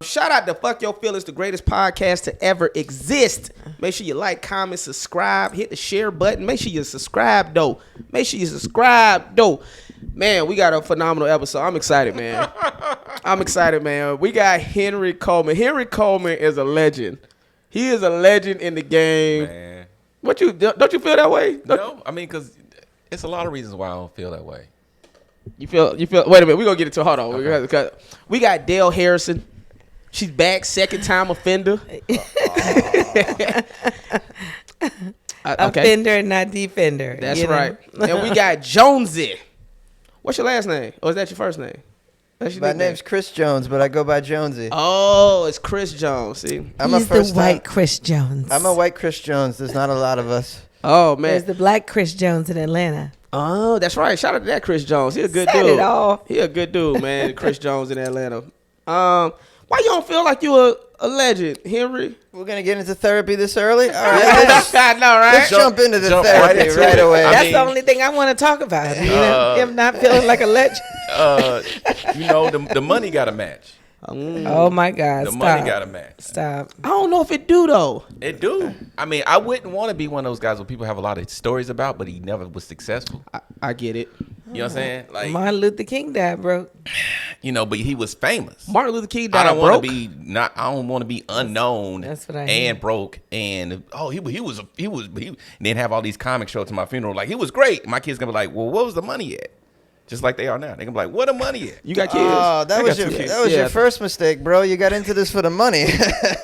Shout out to Fuck Your Feelings, the greatest podcast to ever exist. Make sure you like, comment, subscribe, hit the share button. Make sure you subscribe, though. Man, we got a phenomenal episode. I'm excited, man. We got Henry Coleman. Henry Coleman is a legend. He is a legend in the game. Man. Don't you feel that way? No, I mean, because it's a lot of reasons why I don't feel that way. You feel, wait a minute, we're going to get into it. Hold on. Okay. We got Dale Harrison. She's back, second time offender. Offender, not defender. That's right. And we got Jonesy. What's your last name? Or is that your first name? My name's Chris Jones, but I go by Jonesy. Oh, it's Chris Jones. See, He's the white Chris Jones. I'm a white Chris Jones. There's not a lot of us. Oh, man. There's the black Chris Jones in Atlanta. Oh, that's right. Shout out to that Chris Jones. He a good Said dude. It all. He a good dude, man. Chris Jones in Atlanta. Why you don't feel like you a legend, Henry? We're going to get into therapy this early? All right. I know, right? Let's jump into the therapy right away. That's the only thing I want to talk about. Him not feeling like a legend. The money got to match. Oh, my God. The money got to match. Stop. I don't know if it do, though. It do. I mean, I wouldn't want to be one of those guys where people have a lot of stories about, but he never was successful. I get it. You know what I'm saying? Like Martin Luther King died broke. But he was famous. Martin Luther King died broke. I don't want to be unknown. That's what I and broke. And he then have all these comics show up to my funeral like he was great. My kids gonna be like, well, what was the money at? Just like they are now. They gonna be like, what the money at? You got kids? Oh, that was your first mistake, bro. You got into this for the money.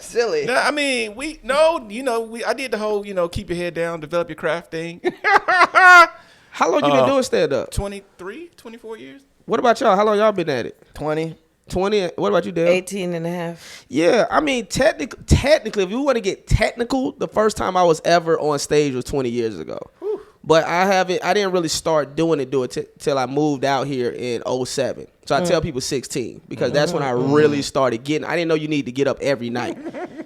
Silly. No, I mean, I did the whole, keep your head down, develop your craft thing. How long you been doing stand-up? 23, 24 years. What about y'all? How long y'all been at it? 20. What about you, Dale? 18 and a half. Yeah, I mean, technically, if you want to get technical, the first time I was ever on stage was 20 years ago. Whew. But I didn't really start doing it till I moved out here in 07. So I tell people 16 because that's when I really started getting. I didn't know you need to get up every night.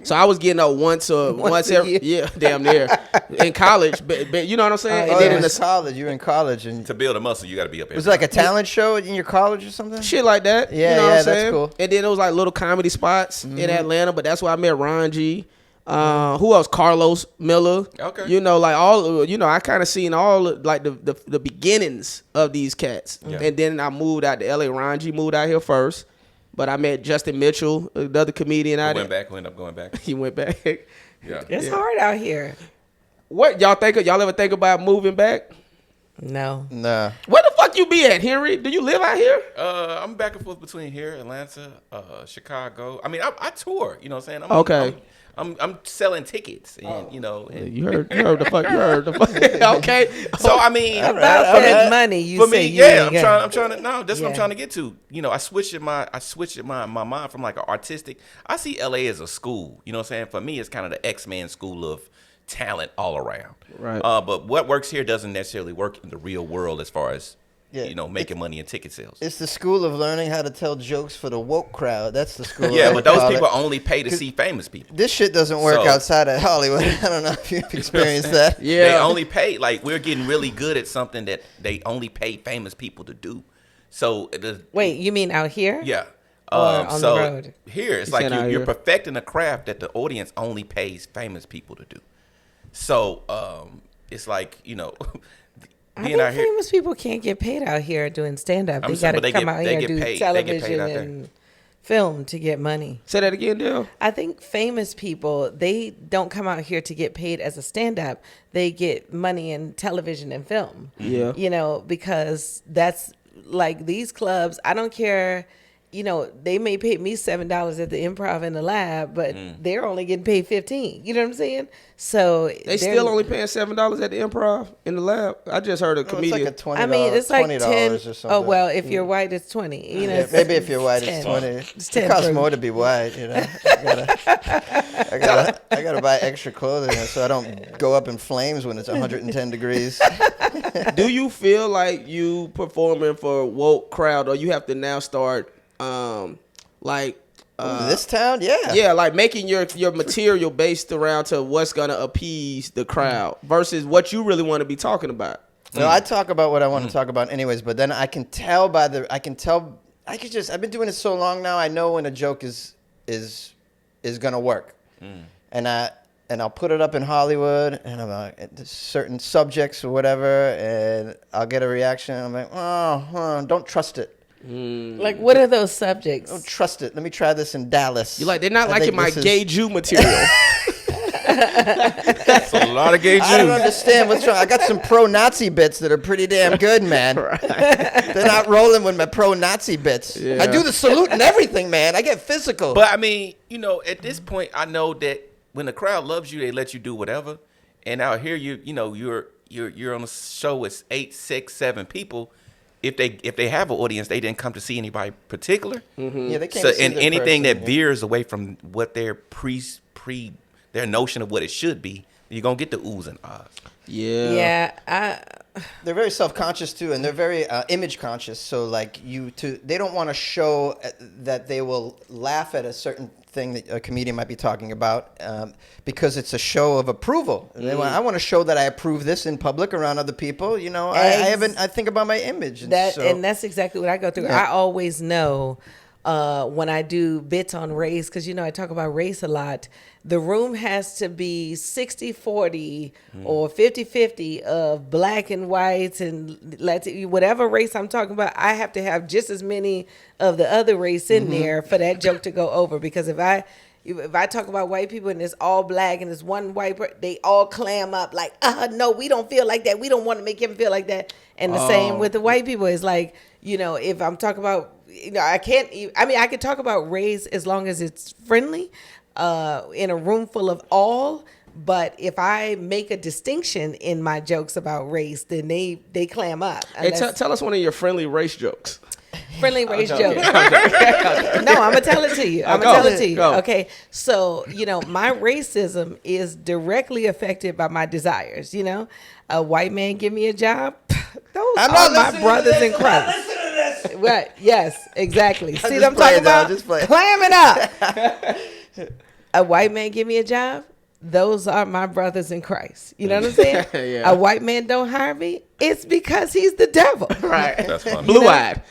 So I was getting up once every year, damn near in college. But you know what I'm saying? And then in college, you were in college, and to build a muscle, you got to be up every night. Was it like a talent show in your college or something? Shit like that. Yeah, you know what I'm that's saying? cool. And then it was like little comedy spots in Atlanta, but that's where I met Ron G. Who else? Carlos Miller. Okay. I kind of seen all like the beginnings of these cats. Yeah. And then I moved out to LA. Ron G moved out here first. But I met Justin Mitchell, another comedian out there. Who ended up going back. He went back. Yeah. It's hard out here. What y'all think? Y'all ever think about moving back? No. Nah. Where the fuck you be at, Henry? Do you live out here? I'm back and forth between here, Atlanta, Chicago. I mean, I tour. You know what I'm saying? Okay. I'm selling tickets, and You heard the fuck. Okay. So I mean, about money. For me, yeah. I'm trying to. No, that's what I'm trying to get to. I switched my mind from like an artistic. I see LA as a school. You know what I'm saying? For me, it's kind of the X-Men school of talent all around. Right. But what works here doesn't necessarily work in the real world as far as making money in ticket sales. It's the school of learning how to tell jokes for the woke crowd. That's the school. Yeah, but those people only pay to see famous people. This shit doesn't work outside of Hollywood. I don't know if you've experienced that. Yeah. They only pay, like, we're getting really good at something that they only pay famous people to do. So wait, you mean out here? Yeah. Or on the road? Here, it's like you're perfecting a craft that the audience only pays famous people to do. So it's like, I think famous people can't get paid out here doing stand-up. They got to come out here and do television and film to get money. Say that again, Dale. I think famous people, they don't come out here to get paid as a stand-up. They get money in television and film. Yeah. Because that's like these clubs, I don't care. They may pay me $7 at the Improv in the Lab, but they're only getting paid $15. You know what I'm saying? So they still only paying $7 at the Improv in the Lab. I just heard a comedian. It's like $20. It's like $10 or something. Oh well, if you're white, it's $20. Maybe if you're white, it's $20. It's it costs more to be white. I gotta buy extra clothing so I don't go up in flames when it's 110 degrees. Do you feel like you performing for a woke crowd, or you have to now start? This town, yeah, like making your material based around to what's gonna appease the crowd versus what you really want to be talking about. No, I talk about what I want to talk about anyways, but then I can tell I've been doing it so long now. I know when a joke is gonna work, and I'll put it up in Hollywood, and I'm like, certain subjects or whatever, and I'll get a reaction. I'm like, don't trust it. Like, what are those subjects? Don't trust it. Let me try this in Dallas. You like they're not I liking think my this gay Jew material. That's a lot of gay Jews. I don't understand what's wrong. I got some pro-Nazi bits that are pretty damn good, man. They're not rolling with my pro-Nazi bits. Yeah. I do the salute and everything, man. I get physical. But I mean, at this point, I know that when the crowd loves you, they let you do whatever. And out here, you're on a show with 8, 6, 7 people. If they have an audience, they didn't come to see anybody particular. Yeah, they can't So see and the anything person, that veers away from what their their notion of what it should be, you're gonna get the oohs and ahs. Yeah. They're very self-conscious too, and they're very image conscious. So like they don't want to show that they will laugh at a certain thing that a comedian might be talking about because it's a show of approval. I want to show that I approve this in public around other people. I think about my image. And that's exactly what I go through. Yeah. I always know when I do bits on race, because I talk about race a lot. The room has to be 60-40 or 50-50 of black and whites and Latino, whatever race I'm talking about. I have to have just as many of the other race in there for that joke to go over. Because if I talk about white people and it's all black and it's one white person, they all clam up like, no, we don't feel like that. We don't want to make him feel like that. And the same with the white people. It's like, if I'm talking about, I could talk about race as long as it's friendly. In a room full of all, but if I make a distinction in my jokes about race, then they clam up. Hey, tell us one of your friendly race jokes. Friendly race jokes. No, I'm gonna tell it to you. Go. Okay, so my racism is directly affected by my desires. A white man give me a job. Those are my brothers in Christ. Right? Yes, exactly. See what I'm talking about? Clamming up. A white man give me a job. Those are my brothers in Christ. You know what I'm saying? Yeah. A white man don't hire me. It's because he's the devil. Right. That's funny. Blue-eyed.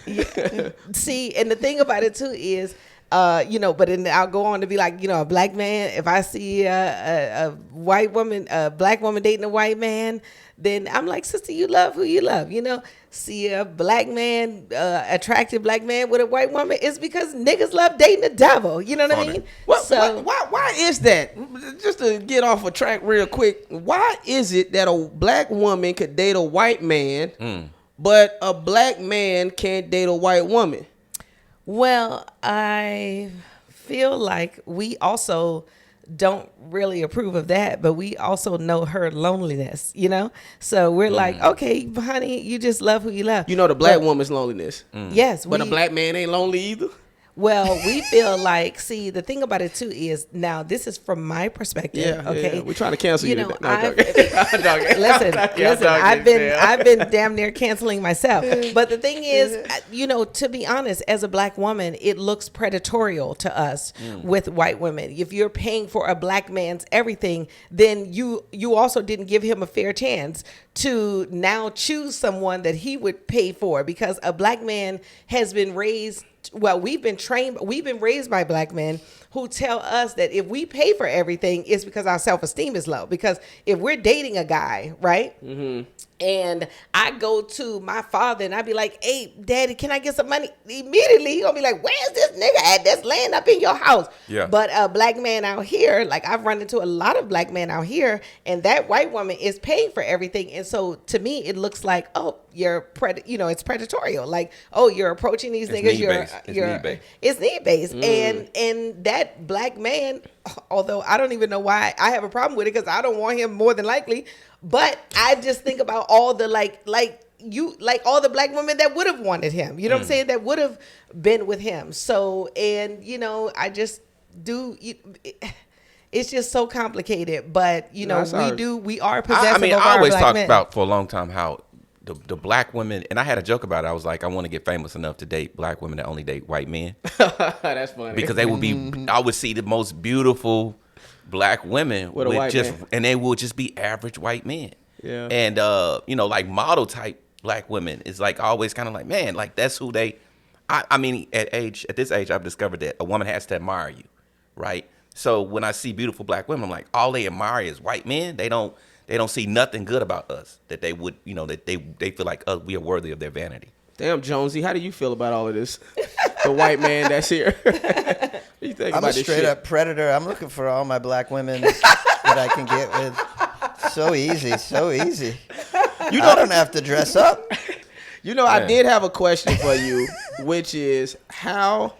See, and the thing about it too is, but then I'll go on to be like, a black man. If I see a white woman, a black woman dating a white man, then I'm like, sister, you love who you love. See a black man, attractive black man with a white woman, it's because niggas love dating the devil. You know what I mean? Why is that? Just to get off a track real quick, why is it that a black woman could date a white man, but a black man can't date a white woman? Well, I feel like we also don't really approve of that, but we also know her loneliness, So we're like, okay, honey, you just love who you love. The black woman's loneliness. Yes. But a black man ain't lonely either. Well, we feel like, see, the thing about it too is, now this is from my perspective. Yeah, okay. Yeah. We're trying to cancel you. Listen, I've been damn near canceling myself. But the thing is, to be honest, as a black woman, it looks predatorial to us with white women. If you're paying for a black man's everything, then you also didn't give him a fair chance to now choose someone that he would pay for, because a black man has been raised. Well, we've been raised by black men who tell us that if we pay for everything, it's because our self-esteem is low. Because if we're dating a guy, right? And I go to my father and I be like, hey, daddy, can I get some money? Immediately, he gonna be like, where's this nigga at that's laying up in your house? Yeah. But a black man out here, like I've run into a lot of black men out here, and that white woman is paying for everything. And so to me, it looks like, oh, it's predatorial. Like, oh, you're approaching these niggas. It's need-based. And that black man, although I don't even know why I have a problem with it, because I don't want him more than likely. But I just think about all the all the black women that would have wanted him. You know what I'm saying? That would have been with him. So, and I just do. It's just so complicated. But we are possessive of our I always black talked men. about for a long time how the black women, and I had a joke about it. I was like, I want to get famous enough to date black women that only date white men. That's funny. Because they would be, I would see the most beautiful black women with and they will just be average white men. Yeah. And like model type black women is like always kind of like, man, like that's who I mean, at this age, I've discovered that a woman has to admire you, right? So when I see beautiful black women, I'm like, all they admire is white men. They don't see nothing good about us that they would, that they feel like we are worthy of their vanity. Damn, Jonesy, how do you feel about all of this? The white man that's here. What do you think I'm about a this straight shit? up predator. I'm looking for all my black women that I can get with. So easy, so easy. I don't have to dress up. I did have a question for you, which is how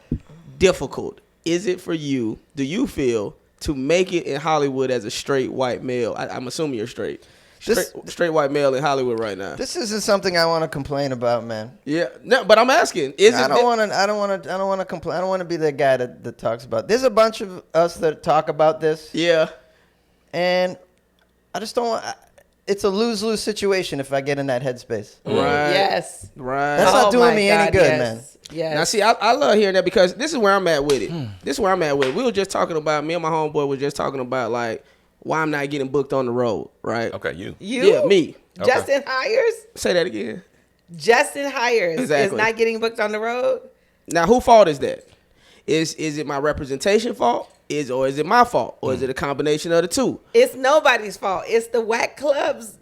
difficult is it for you, do you feel, to make it in Hollywood as a straight white male? I'm assuming you're straight. Straight white male in Hollywood right now. This isn't something I want to complain about, man. Yeah, no, but I'm asking. I don't want to complain. I don't want to be the guy that talks about. There's a bunch of us that talk about this. Yeah, and I just don't want. It's a lose-lose situation if I get in that headspace. right. Yes. Right. That's not doing my me any God, good, yes. man. Yes. Now, see, I love hearing that because this is where I'm at with it. This is where I'm at with it. We were just talking about, me and my homeboy was just talking about, like, why I'm not getting booked on the road, right? Okay, you. Yeah, me. Justin Hires? Say that again. Justin Hires Exactly. is not getting booked on the road? Now, whose fault is that? Is it my representation fault? Or is it my fault? Or is it a combination of the two? It's nobody's fault. It's the whack clubs.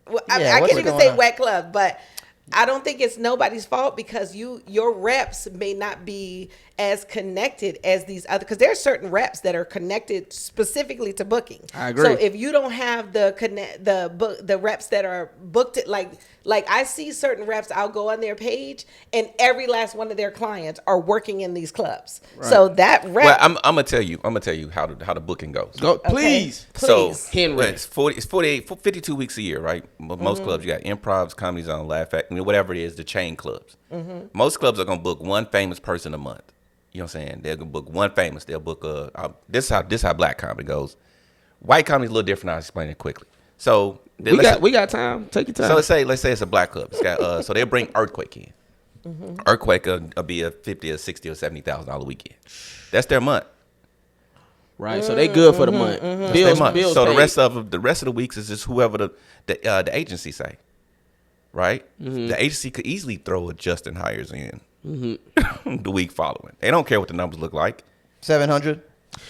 Well, Yeah, I what's can't even going say on? whack club, but I don't think it's nobody's fault because your reps may not be as connected as these other, because there are certain reps that are connected specifically to booking. I agree. So if you don't have the reps that are booked, like I see certain reps, I'll go on their page and every last one of their clients are working in these clubs. Right. So that rep. Well, I'm gonna tell you how the booking goes. Go, please. Please. So Henry. it's 52 weeks a year, right? Most clubs, you got Improvs, Comedy Zone, Laugh Factory, whatever it is, the chain clubs. Most clubs are gonna book one famous person a month. You know what I'm saying? They're gonna book one famous. They'll book this how black comedy goes. White comedy is a little different. I'll explain it quickly. So we got time. Take your time. So let's say it's a black club. It's got so they'll bring Earthquake in. Earthquake will be a $50 or $60 or $70,000 weekend. That's their month. Right. So they good for the month. That's their month. So paid. the rest of the weeks is just whoever the agency say. Right. The agency could easily throw a Justin Hires in the week following. They don't care what the numbers look like. 700.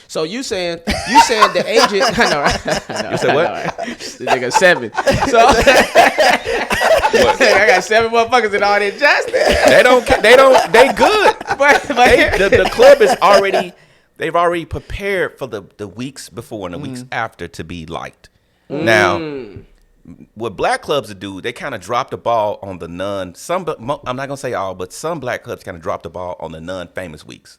So you saying the agent? I know, right? I know, You said what? This nigga 7. So I got 7 motherfuckers in all that Justin. They good. But The club is already. They've already prepared for the weeks before and the weeks after to be liked. Now, what black clubs do, they kind of drop the ball on the I'm not gonna say all, but some black clubs kind of drop the ball on the non-famous weeks,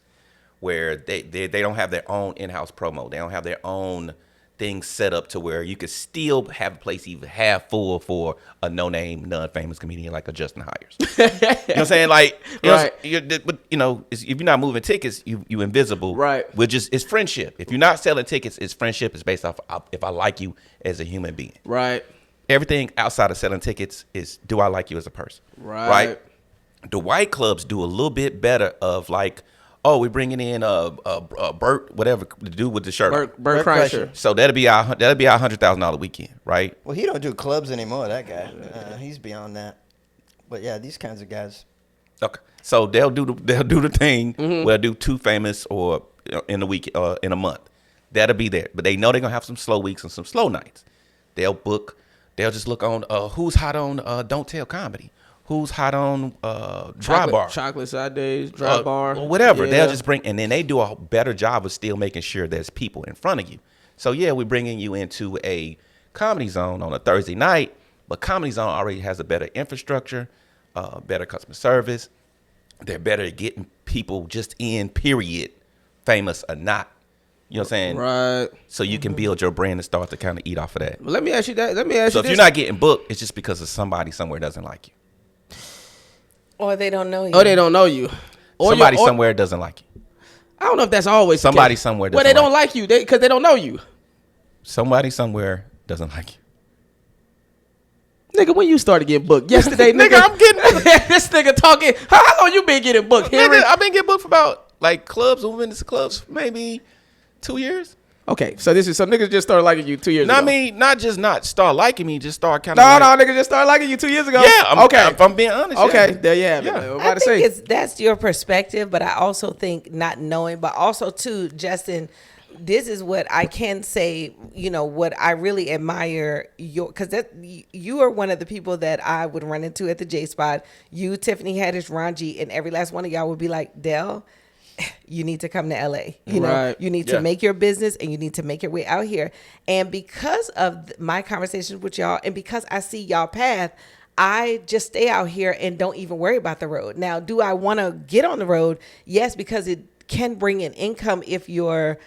where they don't have their own in-house promo. They don't have their own things set up to where you could still have a place even half full for a no-name, non-famous comedian like a Justin Hires. You know what I'm saying? Like, Right. if you're not moving tickets, you invisible. Right. It's friendship. If you're not selling tickets, it's friendship. It's based off if I like you as a human being. right. Everything outside of selling tickets is, do I like you as a person? Right. The white clubs do a little bit better of like, oh, we're bringing in Bert, whatever to do with the shirt. Bert Kreischer. So that'll be our $100,000 weekend, right? Well, he don't do clubs anymore. That guy, he's beyond that. But yeah, these kinds of guys. Okay. So they'll do the thing where they'll do 2 famous or in a week in a month. That'll be there, but they know they're gonna have some slow weeks and some slow nights. They'll just look on who's hot on Don't Tell Comedy. Who's hot on Dry Bar? Chocolate side days, Dry Bar. Or whatever. Yeah. They'll just bring, and then they do a better job of still making sure there's people in front of you. So yeah, we're bringing you into a Comedy Zone on a Thursday night, but Comedy Zone already has a better infrastructure, better customer service. They're better at getting people just in, period, famous or not. You know what I'm saying? Right. So you can build your brand and start to kind of eat off of that. Well, let me ask you that. So if you're not getting booked, it's just because of somebody somewhere doesn't like you. Or they don't know you. Or they don't know you. Or Somebody somewhere doesn't like you. I don't know if that's always the Somebody case. somewhere Well, doesn't they don't like you because they don't know you. Somebody somewhere doesn't like you. Nigga, when you started getting booked? Yesterday, nigga. Nigga, I'm getting this nigga talking. How long you been getting booked, Henry? Nigga, I've been getting booked for about like clubs, moving into clubs, maybe 2 years. Okay, so niggas just started liking you 2 years No, ago. I mean, not just not start liking me, just start kind of. No, niggas just started liking you 2 years ago. Yeah, okay. If I'm being honest. Okay, yeah. there you have it. Yeah. I'm I about to think say. that's your perspective, but I also think not knowing, but also too, Justin, this is what I can say, you know, what I really admire because you are one of the people that I would run into at the J Spot. You, Tiffany Haddish, Ranji, and every last one of y'all would be like, Dell, you need to come to LA. You know, Right. you need to make your business and you need to make your way out here. And because of my conversations with y'all and because I see y'all path, I just stay out here and don't even worry about the road. Now, do I want to get on the road? Yes, because it can bring in income if you're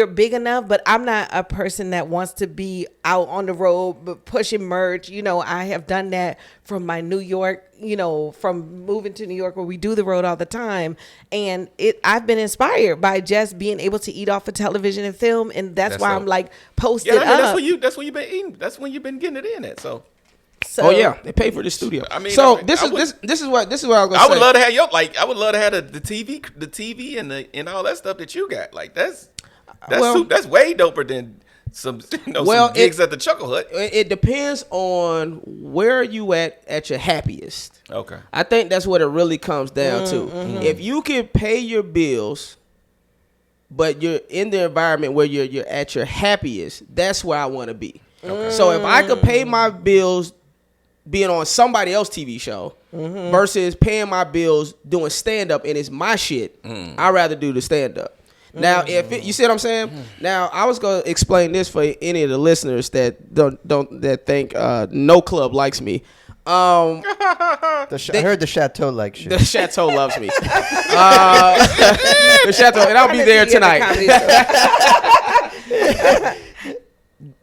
big enough, but I'm not a person that wants to be out on the road but pushing merch. You know, I have done that from my New York, you know, from moving to New York where we do the road all the time. And I've been inspired by just being able to eat off of television and film. And that's why I'm like posted Yeah, I mean, up. that's when you've been eating. That's when you've been getting it in at. So. So, Oh yeah, they pay for the studio. I mean, so I mean, this I is would- this is what I was gonna I say. would love to have I would love to have the TV and all that stuff that you got. Like that's way doper than some some gigs at the Chuckle Hut. It depends on where you at your happiest. Okay. I think that's what it really comes down to. If you can pay your bills, but you're in the environment where you're at your happiest, that's where I want to be. Okay. So if I could pay my bills being on somebody else's TV show versus paying my bills doing stand up and it's my shit, I'd rather do the stand up. Now, if you see what I'm saying? Now, I was gonna explain this for any of the listeners that that think no club likes me. I heard the Chateau likes you. The Chateau loves me. The Chateau, and I'll be there tonight.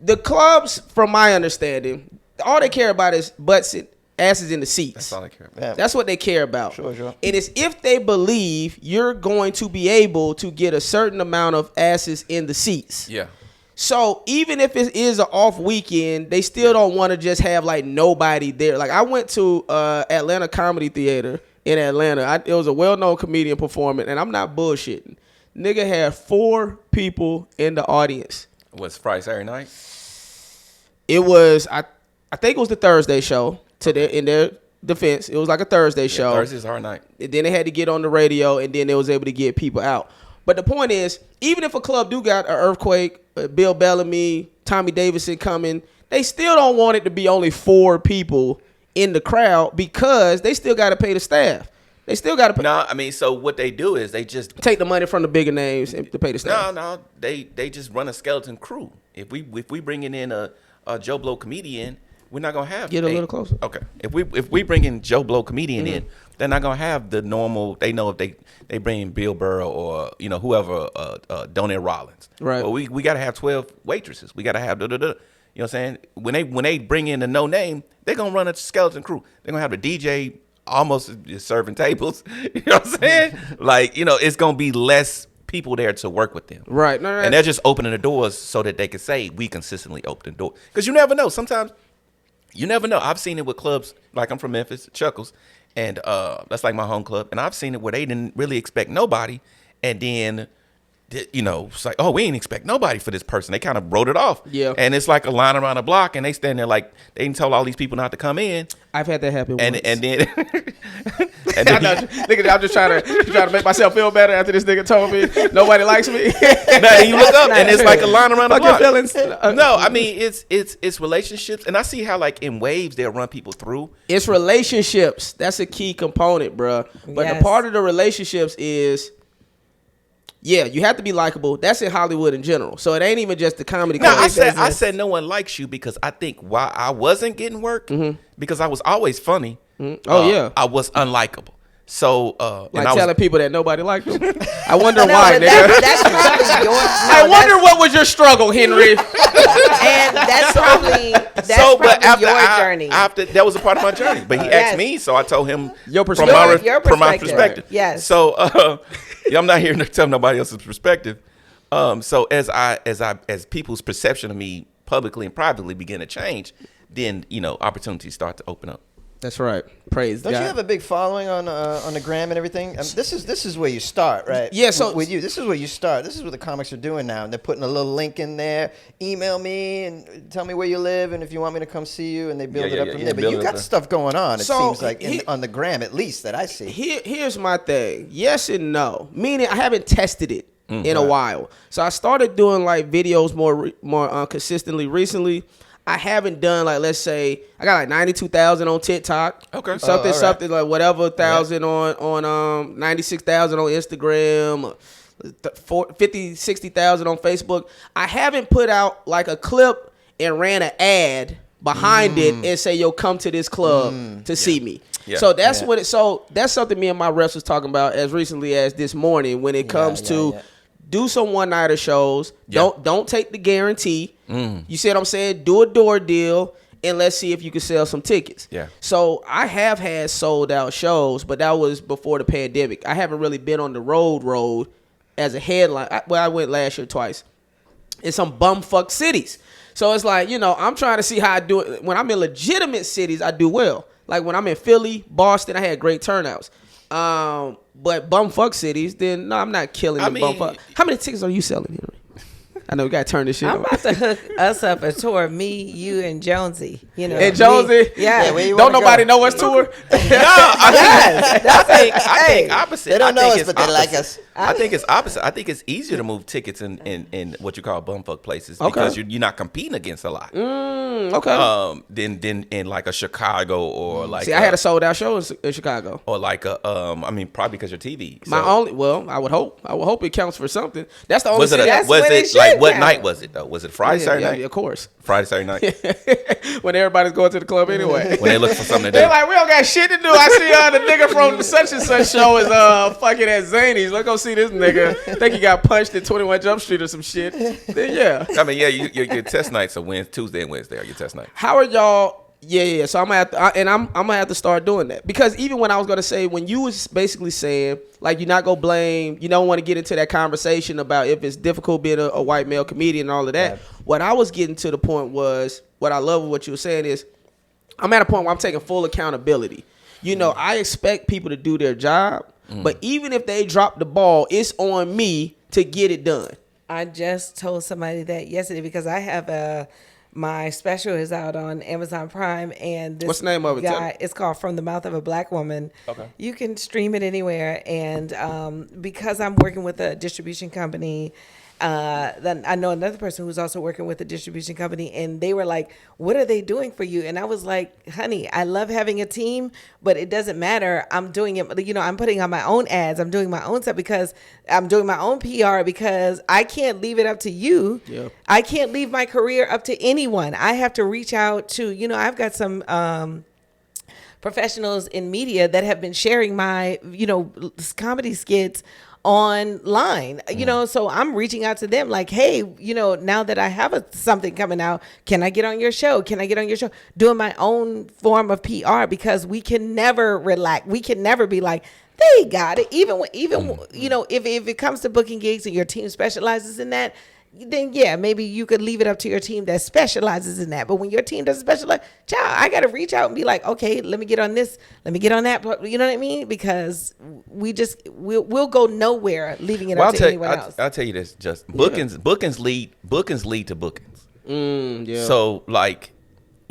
The clubs, from my understanding, all they care about is butts and asses in the seats. That's all I care about. Yeah. That's what they care about. Sure. And it's if they believe you're going to be able to get a certain amount of asses in the seats. Yeah. So even if it is an off weekend, they still don't want to just have like nobody there. Like I went to Atlanta Comedy Theater in Atlanta. It was a well-known comedian performing, and I'm not bullshitting. Nigga had 4 people in the audience. Was Friday, Saturday night? It was I think it was the Thursday show. In their defense, it was like a Thursday show. Thursday's our night. And then they had to get on the radio, and then they was able to get people out. But the point is, even if a club do got an earthquake, Bill Bellamy, Tommy Davidson coming, they still don't want it to be only 4 people in the crowd because they still got to pay the staff. They still got to pay. No, I mean, so what they do is they just Take the money from the bigger names and to pay the staff. No, they just run a skeleton crew. If we bringing in a Joe Blow comedian, we're not gonna have. Get a little closer. Okay. If we bring in Joe Blow comedian in, they're not gonna have the normal. They know if they bring in Bill Burr or whoever, Donell Rollins. Right. Well, we gotta have 12 waitresses. We gotta have You know what I'm saying? When they bring in the no name, they're gonna run a skeleton crew. They're gonna have the DJ almost serving tables. You know what I'm saying? Like it's gonna be less people there to work with them. Right. No, And they're just opening the doors so that they can say we consistently open the door. Because you never know. Sometimes you never know. I've seen it with clubs, like I'm from Memphis, Chuckles, and that's like my home club. And I've seen it where they didn't really expect nobody, and then it's like, oh, we ain't expect nobody for this person. They kind of wrote it off. Yeah. And it's like a line around the block, and they stand there like they didn't tell all these people not to come in. I've had that happen And once. and then Nigga, I'm just trying to make myself feel better after this nigga told me nobody likes me. then you look up and it's like a line around the Fuck your block. feelings. No, I mean it's relationships, and I see how like in waves they'll run people through. It's relationships. That's a key component, bro. But Yes. the part of the relationships is, yeah, you have to be likable. That's in Hollywood in general. So it ain't even just the comedy. No, club. I said no one likes you because I think why I wasn't getting work because I was always funny. Oh, yeah. I was unlikable. So like and I telling was, people that nobody liked them. I wonder No, why, but nigga. that's probably your. I wonder what was your struggle, Henry. And that's probably your journey. After that was a part of my journey, but he Yes. asked me, so I told him Your from perspective. from my perspective. Yes. So I'm not here to tell nobody else's perspective. So as people's perception of me publicly and privately begin to change, then opportunities start to open up. That's right. Praise Don't God. you have a big following on the gram and everything? This is where you start, right? Yeah, so- with you, this is where you start. This is what the comics are doing now, and they're putting a little link in there. Email me and tell me where you live, and if you want me to come see you, and they build it up from there. But you got stuff going on. It So, seems like on the gram, at least that I see. Here's my thing. Yes and no. Meaning I haven't tested it in a while. So I started doing like videos more consistently recently. I haven't done like, let's say I got like 92,000 on TikTok. Okay. Something like whatever thousand on 96,000 on Instagram, 50, 60,000 on Facebook. I haven't put out like a clip and ran an ad behind it and say, yo, come to this club to see me. Yeah. So that's what that's something me and my reps was talking about as recently as this morning when it comes to do some one-nighter shows. Yeah. Don't take the guarantee. You see what I'm saying? Do a door deal, and let's see if you can sell some tickets. Yeah. So I have had sold out shows, but that was before the pandemic. I haven't really been on the road as a headline. I went last year twice in some bumfuck cities. So it's like, I'm trying to see how I do it. When I'm in legitimate cities, I do well. Like when I'm in Philly, Boston, I had great turnouts. But bumfuck cities, then no, I'm not killing bumfuck. How many tickets are you selling, Henry? I know we gotta turn this shit I'm on. about to hook us up a tour, me, you, and Jonesy. And Jonesy? Yeah. where you Don't wanna nobody go? know us tour? I think opposite. They don't know I us, think but it's they like opposite. us. I think it's opposite. I think it's easier to move tickets in what you call bumfuck places Okay. because you're not competing against a lot. Okay. Than in like a Chicago or like. See, I had a sold out show in Chicago. or like a probably because your TV. I would hope it counts for something. That's the only Was it city. That's was when it it like should what count. night was it though? Was it Friday, Saturday night? Yeah, of course. Friday, Saturday night. When everybody's going to the club anyway. When they look for something to They're do. like, we don't got shit to do. I see the nigga from such and such show is fucking at Zany's. Let's go see this nigga. Think he got punched at 21 Jump Street or some shit. Then yeah. I mean, yeah, your test nights are Tuesday and Wednesday are your test nights. How are y'all? Yeah. So I'm gonna have to start doing that because even when I was gonna say when you was basically saying like you're not gonna blame, you don't want to get into that conversation about if it's difficult being a white male comedian and all of that. Right. What I was getting to the point was what I love what you were saying is I'm at a point where I'm taking full accountability. I expect people to do their job, but even if they drop the ball, it's on me to get it done. I just told somebody that yesterday because I have my special is out on Amazon Prime, and this What's the name of it? Tell guy, me. it's called From the Mouth of a Black Woman. Okay. You can stream it anywhere, and because I'm working with a distribution company, then I know another person who's also working with a distribution company, and they were like, "What are they doing for you?" And I was like, "Honey, I love having a team, but it doesn't matter. I'm doing it. I'm putting on my own ads. I'm doing my own stuff because I'm doing my own PR because I can't leave it up to you. Yeah. I can't leave my career up to anyone. I have to reach out to. I've got some." Professionals in media that have been sharing my, comedy skits online, so I'm reaching out to them like, hey, now that I have something coming out, can I get on your show? Doing my own form of PR because we can never relax. We can never be like, they got it. Even if it comes to booking gigs and your team specializes in that, then yeah, maybe you could leave it up to your team that specializes in that. But when your team doesn't specialize, child, I got to reach out and be like, okay, let me get on this, let me get on that. You know what I mean? Because we'll go nowhere leaving it up to anyone else. I'll tell you this: just bookings lead to bookings. Yeah. So like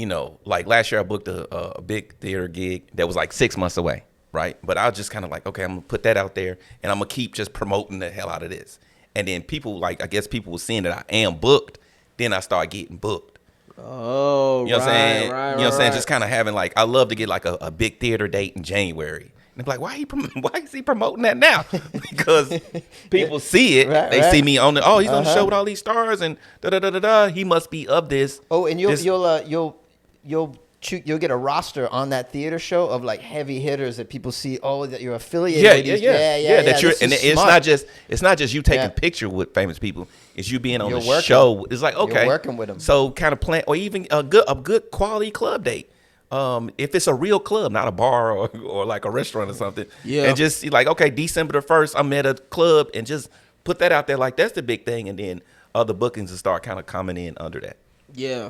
last year I booked a big theater gig that was like 6 months away, right? But I was just kind of like, okay, I'm gonna put that out there, and I'm gonna keep just promoting the hell out of this. And then people I guess people were seeing that I am booked. Then I start getting booked. Oh, You know what I'm saying? Right, you know what I'm saying? right. Just kind of having I love to get like a big theater date in January. And they're like, why is he promoting that now? Because people see it. Right, they right. see me on the, he's on the show with all these stars and da-da-da-da-da. He must be of this. Oh, and this- you'll get a roster on that theater show of like heavy hitters that people see. Oh, that you're affiliated. with these. Yeah. That you're, this and is it's smart. not just you taking Yeah. picture with famous people. It's you being on You're the working. show. It's like, okay, You're working with 'em. So kind of plan, or even a good quality club date. If it's a real club, not a bar or like a restaurant or something. Yeah. And just like, okay, December the 1st, I'm at a club, and just put that out there. Like that's the big thing, and then other bookings will start kind of coming in under that. Yeah.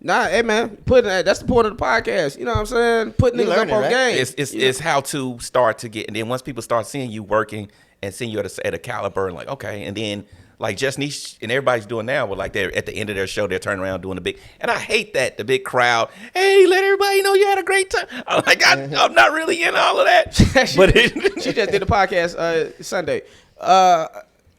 Nah, hey man, that's the point of the podcast. You know what I'm saying? Putting niggas up on game. It's how to start to get, and then once people start seeing you working and seeing you at a caliber, and like okay, and then like Just Niche and everybody's doing now, but like they're at the end of their show, they're turning around doing the big, and I hate that the big crowd. Hey, let everybody know you had a great time. I'm like, I'm not really in all of that, but she just did the podcast Sunday.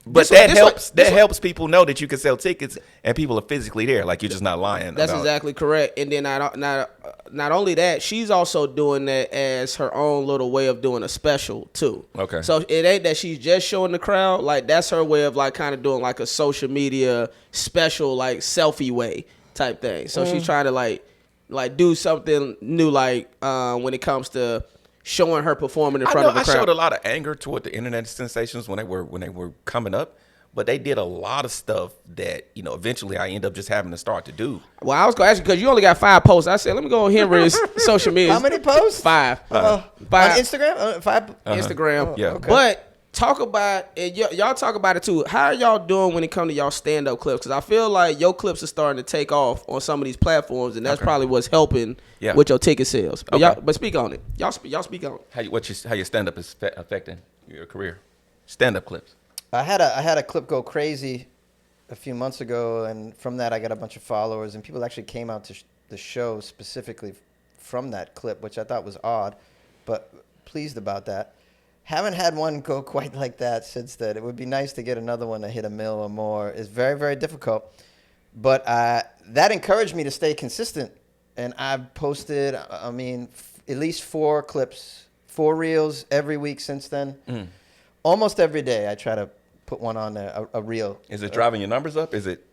But that helps people know that you can sell tickets and people are physically there. Like you're just not lying. That's exactly correct. And then not only that, she's also doing that as her own little way of doing a special too. Okay. So it ain't that she's just showing the crowd. Like that's her way of like kind of doing like a social media special, like selfie way type thing. So she's trying to like do something new, like when it comes to showing her performing in front of a crowd. I showed a lot of anger toward the internet sensations when they were coming up, but they did a lot of stuff that eventually I end up just having to start to do. Well, I was going to ask you because you only got 5 posts. I said let me go on Henry's social media. How many posts? 5. 5 on Instagram. 5. Instagram. Yeah. Okay. But talk about and y'all talk about it too. How are y'all doing when it comes to y'all stand up clips? Because I feel like your clips are starting to take off on some of these platforms, and that's probably what's helping with your ticket sales. But but speak on it. Y'all speak on it. How your stand up is affecting your career? Stand up clips. I had a clip go crazy a few months ago, and from that I got a bunch of followers, and people actually came out to the show specifically from that clip, which I thought was odd, but pleased about that. Haven't had one go quite like that since then. It would be nice to get another one to hit 1 mil or more. It's very, very difficult. But that encouraged me to stay consistent. And I've posted, at least 4 clips, 4 reels every week since then. Almost every day I try to put one on there, a reel. Is it driving your numbers up? Is it?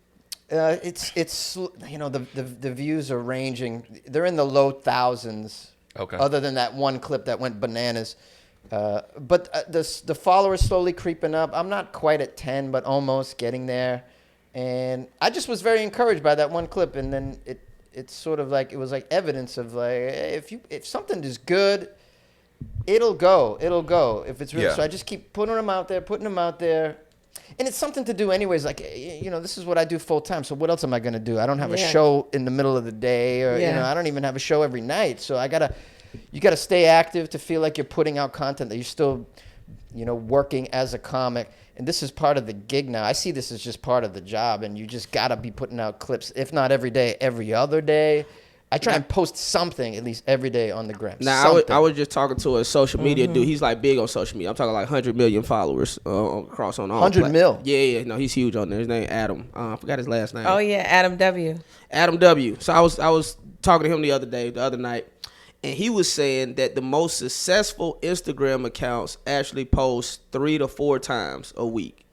It's the views are ranging. They're in the low thousands. Okay. Other than that one clip that went bananas. But the followers slowly creeping up. I'm not quite at 10, but almost getting there. And I just was very encouraged by that one clip. And then it's sort of like, it was like evidence of like, if something is good, it'll go. If it's really, so I just keep putting them out there. And it's something to do anyways. Like, this is what I do full time. So what else am I going to do? I don't have a show in the middle of the day or, I don't even have a show every night. So you got to stay active to feel like you're putting out content, that you're still, working as a comic. And this is part of the gig now. I see this as just part of the job, and you just got to be putting out clips, if not every day, every other day. I try and post something at least every day on the gram. Now, I was just talking to a social media dude. He's like big on social media. I'm talking like 100 million followers across on all. 100 mil? Yeah. No, he's huge on there. His name Adam. I forgot his last name. Oh yeah, Adam W. Adam W. So I was talking to him the other night. And he was saying that the most successful Instagram accounts actually post 3 to 4 times a week.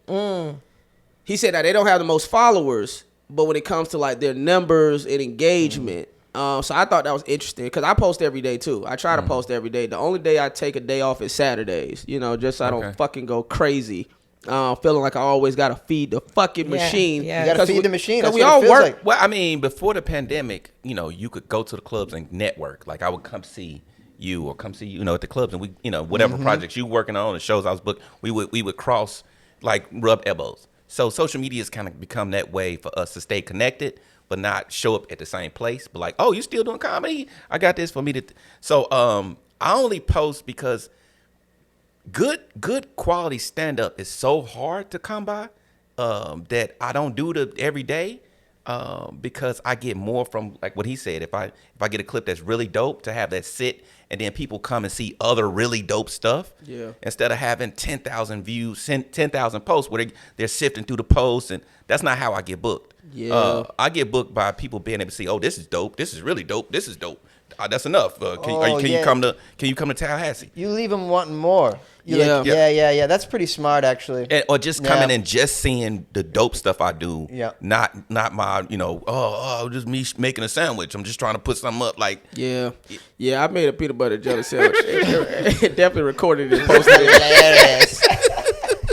He said that they don't have the most followers, but when it comes to like their numbers and engagement, so I thought that was interesting because I post every day too. I try to post every day. The only day I take a day off is Saturdays, just so I don't fucking go crazy. Feeling like I always gotta feed the fucking machine. You gotta feed the machine. Because we all work. Like. Well, before the pandemic, you could go to the clubs and network. Like I would come see you or come see you, at the clubs, and we, whatever projects you working on, the shows I was booked, we would cross, like rub elbows. So social media has kind of become that way for us to stay connected, but not show up at the same place. But like, oh, you still doing comedy? I got this for me to. So I only post because good quality stand up is so hard to come by that I don't do it every day because I get more from like what he said. If I get a clip that's really dope, to have that sit and then people come and see other really dope stuff. Yeah. Instead of having 10,000 views, 10,000 posts where they're sifting through the posts, and that's not how I get booked. Yeah. I get booked by people being able to see, oh, this is dope. This is really dope. This is dope. That's enough. Can you come to Tallahassee? You leave them wanting more. Yeah. That's pretty smart, actually. Or just coming and just seeing the dope stuff I do. Yeah. Not my, just me making a sandwich. I'm just trying to put something up. Like yeah. I made a peanut butter jelly sandwich. It definitely recorded and posted it.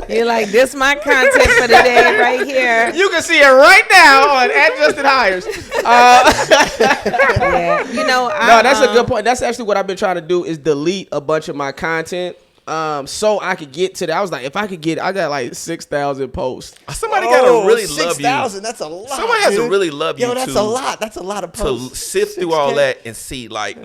You're like, this my content for the day right here. You can see it right now on Adjusted Hires. Yeah, no, that's a good point. That's actually what I've been trying to do is delete a bunch of my content So I could get to that. I was like, if I could get, I got like 6,000 posts. Somebody gotta really love you. 6,000. That's a lot. Somebody has to really love you. Yo, that's a lot. That's a lot of to posts. sift through all that and see, like,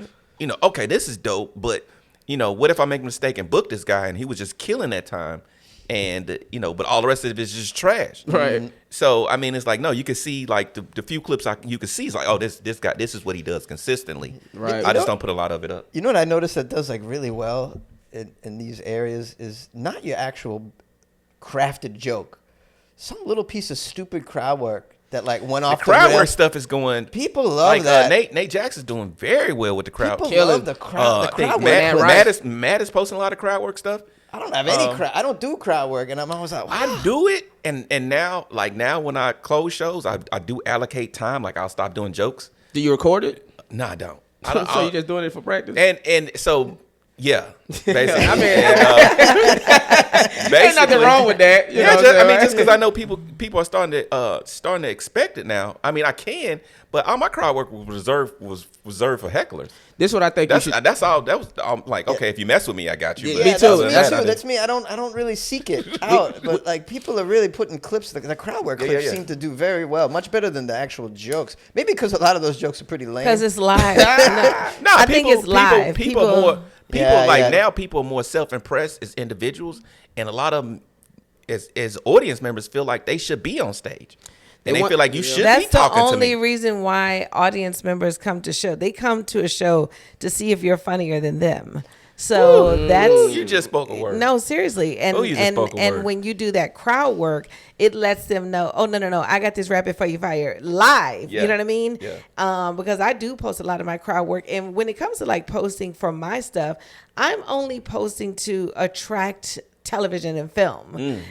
okay, this is dope, but what if I make a mistake and book this guy and he was just killing that time, and but all the rest of it is just trash, Right? So I mean, it's like, no, you can see like the few clips you can see is like, oh, this guy, this is what he does consistently. Right. I just don't put a lot of it up. You know what I noticed that does like really well in these areas is not your actual crafted joke, some little piece of stupid crowd work that like went off The crowd rails. work stuff is going. People love that. Nate Jackson's doing very well with the crowd. People love the crowd. The I think crowd work. Matt is posting a lot of crowd work stuff. I don't have any crowd. I don't do crowd work, and I'm always like, wow. I do it, and now when I close shows, I do allocate time. Like, I'll stop doing jokes. Do you record it? No, I don't. So you're just doing it for practice? And so yeah, basically. I mean, basically, ain't nothing wrong with that. You know what I'm saying? just because I know people are starting to expect it now. I mean, I can, but all my crowd work was reserved for hecklers. This is what I think. That's all. That was like, okay, if you mess with me, I got you. Yeah, But me too. other than that, That's me. I don't really seek it out, but like people are really putting clips. The crowd work clips seem to do very well, much better than the actual jokes. Maybe because a lot of those jokes are pretty lame. Because it's live. No, I think it's live. People are more. Yeah. Now people are more self-impressed as individuals, and a lot of them as audience members feel like they should be on stage. And they feel like you should be That's the talking to me. only reason why audience members come to show. They come to a show to see if you're funnier than them. So that's you just spoke a word. No, seriously. And You just spoke a word. when you do that crowd work, it lets them know, oh no, I got this rapid fire live. Yeah. You know what I mean? Yeah. Because I do post a lot of my crowd work, and when it comes to like posting for my stuff, I'm only posting to attract television and film,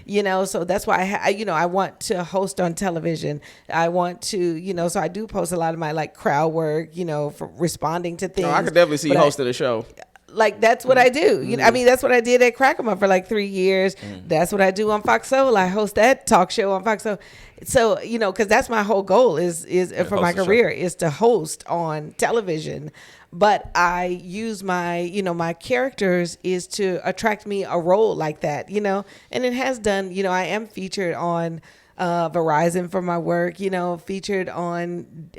so that's why I want to host on television. I want to, so I do post a lot of my like crowd work, for responding to things. No, I could definitely see you hosting a show. Like that's what I do. I mean, that's what I did at Crack 'em Up for like 3 years. That's what I do on Fox Soul. I host that talk show on Fox Soul. So, because that's my whole goal is for my career is to host on television. But I use my, my characters is to attract me a role like that, and it has done, I am featured on Verizon for my work, featured on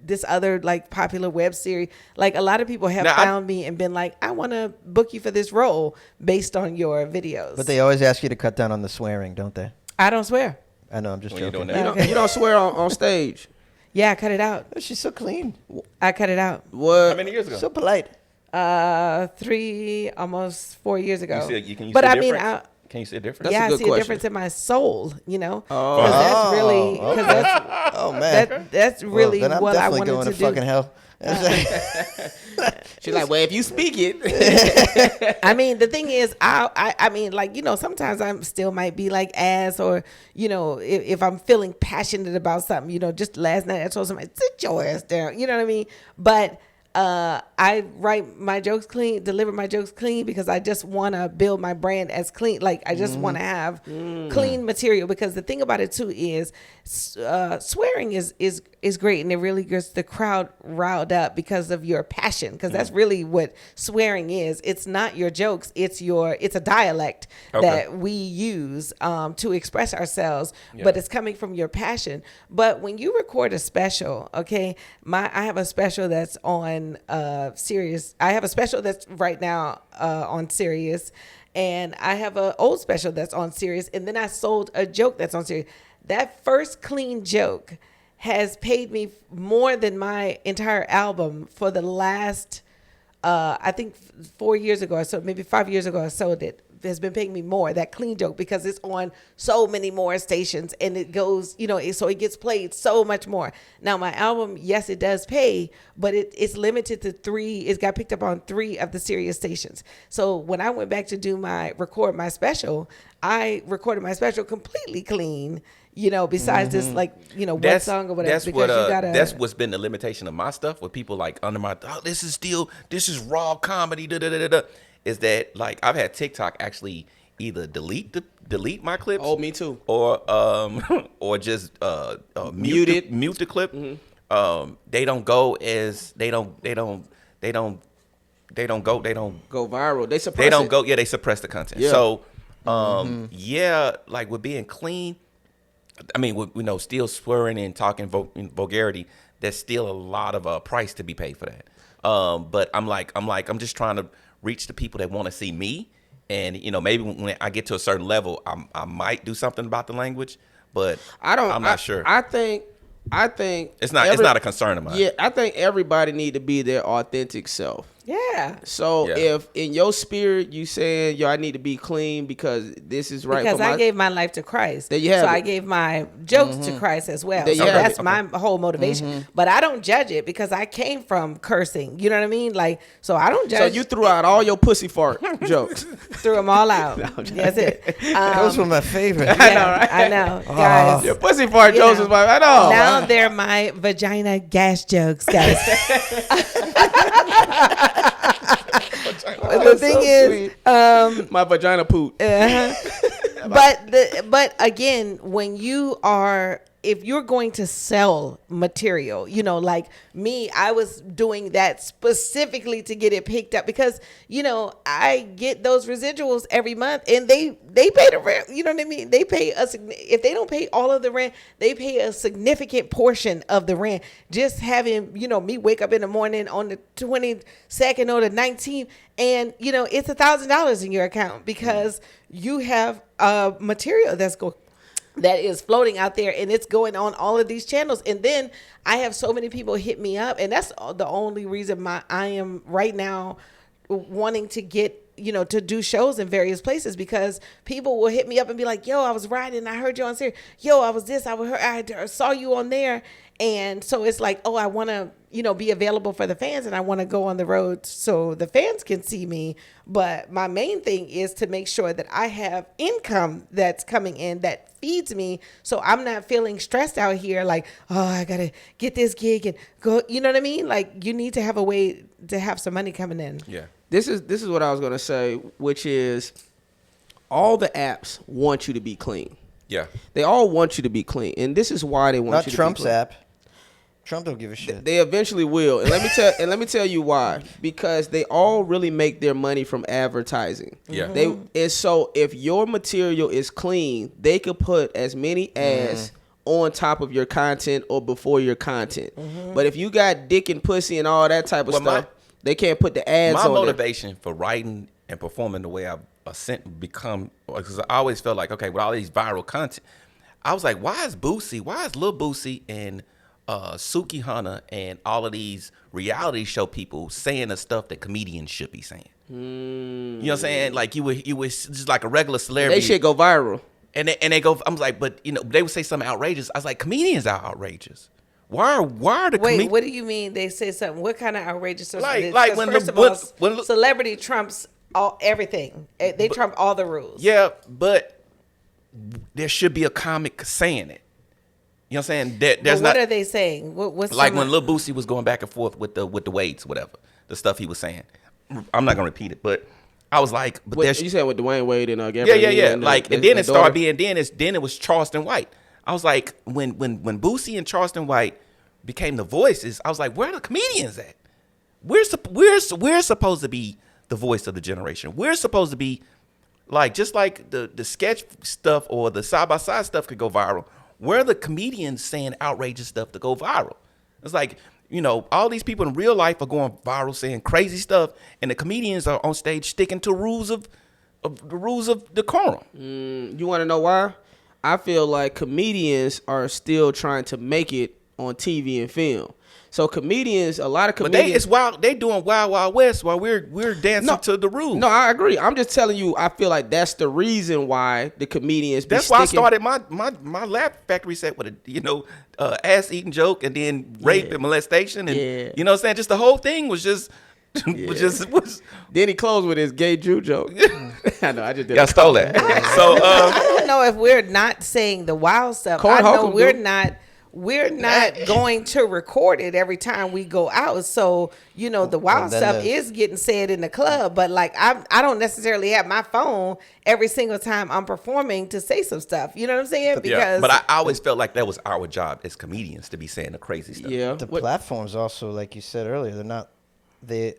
this other like popular web series. Like a lot of people have found me and been like, I want to book you for this role based on your videos. But they always ask you to cut down on the swearing, don't they? I don't swear. I know, I'm just joking. doing that. You don't swear on stage. Yeah, I cut it out. Oh, she's so clean. I cut it out. What? How many years ago? So polite. 3, almost 4 years ago. Can you see but a I mean, difference? Can you see a difference? yeah, I good see question. a difference in my soul, because Oh. that's really, because that's, Oh man. that's really well, then I'm what I definitely wanted going to to fucking do. hell. She's like, well, if you speak it. I mean, the thing is, I mean, like, sometimes I still might be like ass, or, if I'm feeling passionate about something, just last night I told somebody, sit your ass down, you know what I mean? But I write my jokes clean, deliver my jokes clean, because I just want to build my brand as clean. Like, I just want to have clean material, because the thing about it too is swearing is great, and it really gets the crowd riled up because of your passion, because that's really what swearing is. It's not your jokes, it's a dialect that we use to express ourselves, but it's coming from your passion. But when you record a special, okay, I have a special that's on Sirius. I have a special that's right now on Sirius, and I have an old special that's on Sirius, and then I sold a joke that's on Sirius. That first clean joke has paid me more than my entire album for the last, I think 4 years ago, so maybe 5 years ago I sold it. Has been paying me more, that clean joke, because it's on so many more stations, and it goes, so it gets played so much more. Now my album, yes, it does pay, but it's limited to 3. It's got picked up on 3 of the Sirius stations. So when I went back to record my special, I recorded my special completely clean. Besides this, like, one song or whatever. That's what's been the limitation of my stuff. With people like under my, this is raw comedy. Is that like I've had TikTok actually either delete my clips. Oh, me too. Or or just mute the clip. They don't go as they don't go viral. They suppress. They don't it. go. Yeah, they suppress the content. Yeah. So, yeah, like with being clean, I mean, with, still swearing and talking vulgarity, there's still a lot of price to be paid for that. But I'm just trying to reach the people that want to see me, and maybe when I get to a certain level, I might do something about the language, but I'm not sure. I think it's not a concern of mine. Yeah, I think everybody need to be their authentic self. Yeah. So if in your spirit you saying, yo, I need to be clean because this is right. Because I gave my life to Christ. There you have so it. I gave my jokes to Christ as well. There So you have that's it. my whole motivation. But I don't judge it because I came from cursing. You know what I mean? Like, so I don't judge. So you threw out all your pussy fart jokes. Threw them all out. That's it. Those were my favorite. I know, right? I know, guys. Your pussy fart jokes is I know. Now they're my vagina gas jokes, guys. The thing is, my vagina poot. but again, when you are, if you're going to sell material, like me, I was doing that specifically to get it picked up because, I get those residuals every month and they pay the rent. You know what I mean? They pay us. If they don't pay all of the rent, they pay a significant portion of the rent. Just having, me wake up in the morning on the 22nd or the 19th and, it's $1,000 in your account because you have material that is floating out there and it's going on all of these channels. And then I have so many people hit me up, and that's the only reason I am right now wanting to get, to do shows in various places, because people will hit me up and be like, yo, I was riding, I heard you on Sirius. Yo, I was this, I saw you on there. And so it's like, oh, I want to, be available for the fans, and I want to go on the road so the fans can see me. But my main thing is to make sure that I have income that's coming in that feeds me, so I'm not feeling stressed out here like, oh, I got to get this gig and go. You know what I mean? Like, you need to have a way to have some money coming in. Yeah. This is what I was going to say, which is all the apps want you to be clean. Yeah. They all want you to be clean. And this is why they want Not you to Trump's be clean. app. Trump don't give a shit. They eventually will. And let me tell you why. Because they all really make their money from advertising. Yeah. And so if your material is clean, they could put as many ads on top of your content or before your content. But if you got dick and pussy and all that type of stuff, they can't put the ads on. My motivation for writing and performing the way I've become, because I always felt like, okay, with all these viral content, I was like, why is Lil Boosie and Suki Hunter and all of these reality show people saying the stuff that comedians should be saying? You know what I'm saying? Like you was just like a regular celebrity. They should go viral. And they go, I was like, but they would say something outrageous. I was like, comedians are outrageous. Why are the Wait, what do you mean they say something? What kind of outrageous? Like when first of all, celebrity trumps everything. They trump all the rules. Yeah, but there should be a comic saying it. You know what I'm saying? There's what are they saying? What's like when Lil Boosie was going back and forth with the weights, whatever, the stuff he was saying. I'm not gonna repeat it, but I was like, but there's you said with Dwayne Wade and Gavin yeah. And like, and then it started being then it was Charleston White. I was like, when Boosie and Charleston White became the voices, I was like, where are the comedians at? We're supposed to be the voice of the generation. We're supposed to be like, just like the sketch stuff or the side by side stuff could go viral. Where are the comedians saying outrageous stuff to go viral? It's like, all these people in real life are going viral saying crazy stuff, and the comedians are on stage sticking to the rules of decorum. You want to know why? I feel like comedians are still trying to make it on TV and film. So a lot of comedians, they doing Wild West while we're dancing to the rules. No, I agree. I'm just telling you, I feel like that's the reason why the comedians. That's why I started my Laugh Factory set with a ass eating joke and then rape and molestation and you know what I'm saying. Just the whole thing was just. Then he closed with his gay Jew joke. I know. I just did. I stole that. So I don't know if we're not saying the wild stuff. I know we're not going to record it every time we go out. So, the wild stuff is getting said in the club, but like I don't necessarily have my phone every single time I'm performing to say some stuff. You know what I'm saying? Because but I always felt like that was our job as comedians to be saying the crazy stuff. Yeah. The platforms also, like you said earlier, they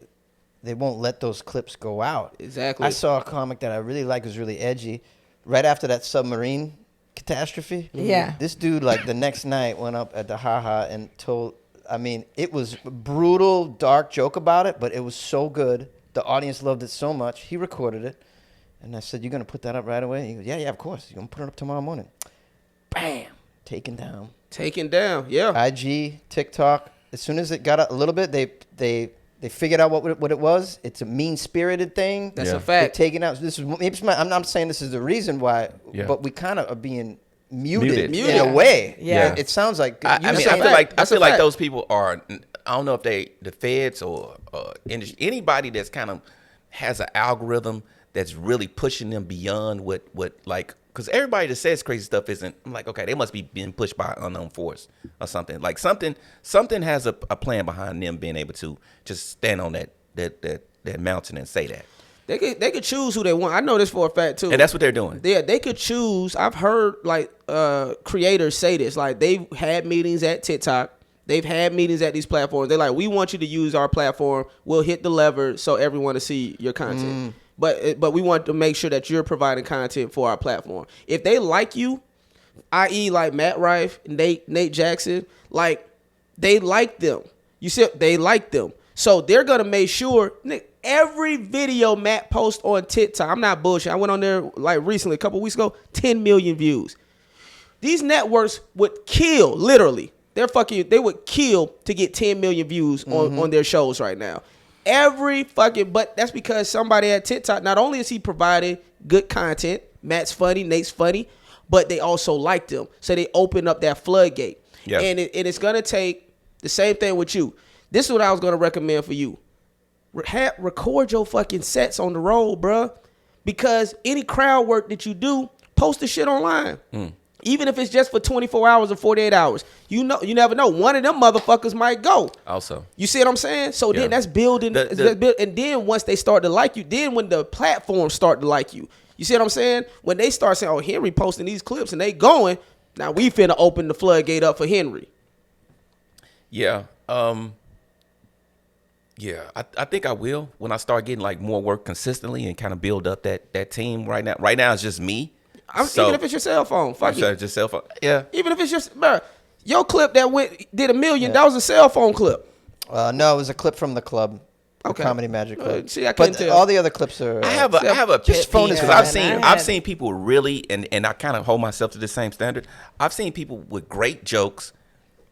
they won't let those clips go out. Exactly. I saw a comic that I really liked, was really edgy. Right after that submarine catastrophe, Yeah. this dude, like, the next night went up at the Ha and told, I mean, it was a brutal, dark joke about it, but it was so good. The audience loved it so much. He recorded it. And I said, "You're going to put that up right away?" He goes, yeah, of course. You're going to put it up tomorrow morning. Bam. Taken down. Taken down, yeah. IG, TikTok. As soon as it got a little bit, they figured out what it was. It's a mean-spirited thing. That's Yeah. a fact. They're taking out. This is maybe I'm not saying this is the reason why, Yeah. but we kind of are being muted Muted. in a way. Yeah. It sounds like I you mean, saying I feel that- like That's a fact. those people are. I don't know if the feds or anybody that's kind of has an algorithm that's really pushing them beyond what like, because everybody that says crazy stuff isn't. I'm like, okay, they must be being pushed by an unknown force or something. Like something has a plan behind them being able to just stand on that mountain and say that. They could choose who they want. I know this for a fact too. And that's what they're doing. Yeah, they could choose. I've heard like creators say this. Like they've had meetings at TikTok. They've had meetings at these platforms. They're like, we want you to use our platform. We'll hit the lever so everyone to see your content. But we want to make sure that you're providing content for our platform. If they like you, i.e. like Matt Rife, Nate Jackson, like they like them. You see, they like them. So they're gonna make sure every video Matt posts on TikTok. I'm not bullshit. I went on there like recently, a couple weeks ago, 10 million views. These networks would kill, literally. They would kill to get 10 million views on their shows right now. But that's because somebody at TikTok, not only is he providing good content, Matt's funny, Nate's funny, but they also like them. So they open up that floodgate. Yeah. And it's going to take the same thing with you. This is what I was going to recommend for you. Record your fucking sets on the road, bruh. Because any crowd work that you do, post the shit online. Even if it's just for 24 hours or 48 hours. You never know. One of them motherfuckers might go. Also, You see what I'm saying? So Yeah. then that's building. And then once they start to like you, then when the platforms start to like you, you see what I'm saying? When they start saying, "Oh, Henry posting these clips," and they going, now we finna open the floodgate up for Henry. yeah. Yeah, I think I will when I start getting like more work consistently and kind of build up that team. Right now it's just me. Even if it's your cell phone, fuck it. Just cell phone. Yeah. Even if it's just, bro, your clip that did 1 million, that was a cell phone clip. No, it was a clip from the club. The Okay. Comedy Magic Club. See, I couldn't but tell. all the other clips are. I have a just pet phone peeve is because fine. I've seen people really and I kind of hold myself to the same standard. I've seen people with great jokes,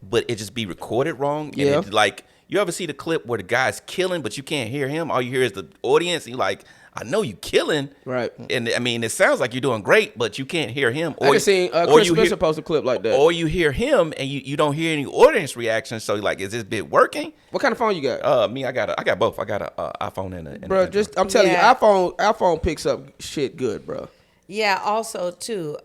but it just be recorded wrong. And Yeah. it, like you ever see the clip where the guy's killing, but you can't hear him. All you hear is the audience. And you're like, I know you killing, Right. And I mean, it sounds like you're doing great, but you can't hear him. I can see Chris Spencer post a clip like that. Or you hear him and you don't hear any audience reaction. So you're like, is this bit working? What kind of phone you got? Me, I got both. I got an iPhone and a Bro, Android. I'm telling Yeah. you, iPhone picks up shit good, bro. Yeah, also too,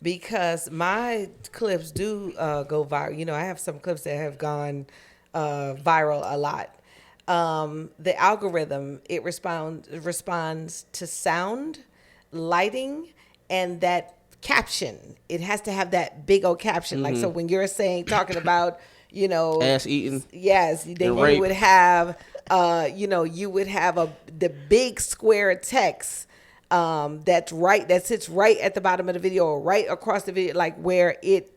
because my clips do go viral. You know, I have some clips that have gone viral a lot. The algorithm, it responds to sound, lighting, and that caption. It has to have that big old caption. Like, so when you're talking about, you know, Ass eating. yes, then And you rape. would have, you would have the big square text that sits right at the bottom of the video or right across the video, like where it,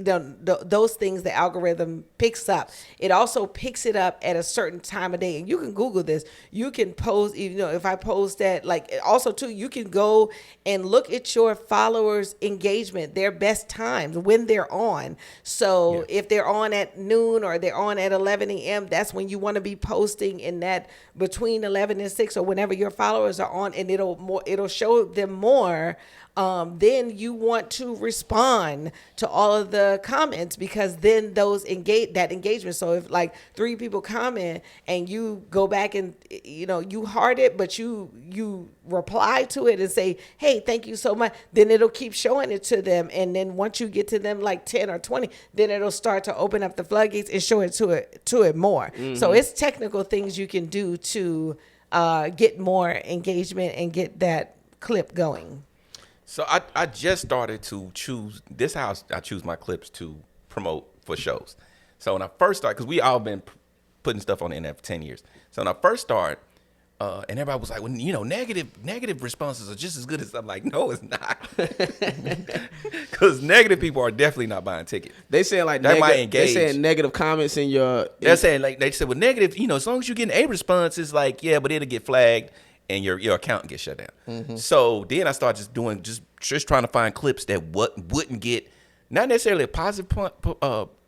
those things the algorithm picks up. It also picks it up at a certain time of day. And you can Google this. You can post, if I post that, like also too, you can go and look at your followers' engagement, their best times when they're on. So if they're on at noon or they're on at 11 a.m., that's when you want to be posting in that between 11 and 6 or whenever your followers are on, and it'll show them more. Then you want to respond to all of the comments, because then that engagement. So if like 3 people comment and you go back and you heart it, but you reply to it and say, hey, thank you so much, then it'll keep showing it to them. And then once you get to them like 10 or 20, then it'll start to open up the floodgates and show it to it more. So it's technical things you can do to get more engagement and get that clip going. So I just started to choose this house. I choose my clips to promote for shows. So when I first started, because we all been putting stuff on the internet for 10 years. So when I first started, and everybody was like, well, you know, negative responses are just as good as, I'm like, no, it's not. Because negative people are definitely not buying tickets. They saying like they saying negative comments in your. They're saying like they said, well, negative. You know, as long as you're getting a response, it's like yeah, but it'll get flagged and your account gets shut down. Mm-hmm. So then I started just trying to find clips that wouldn't get not necessarily a positive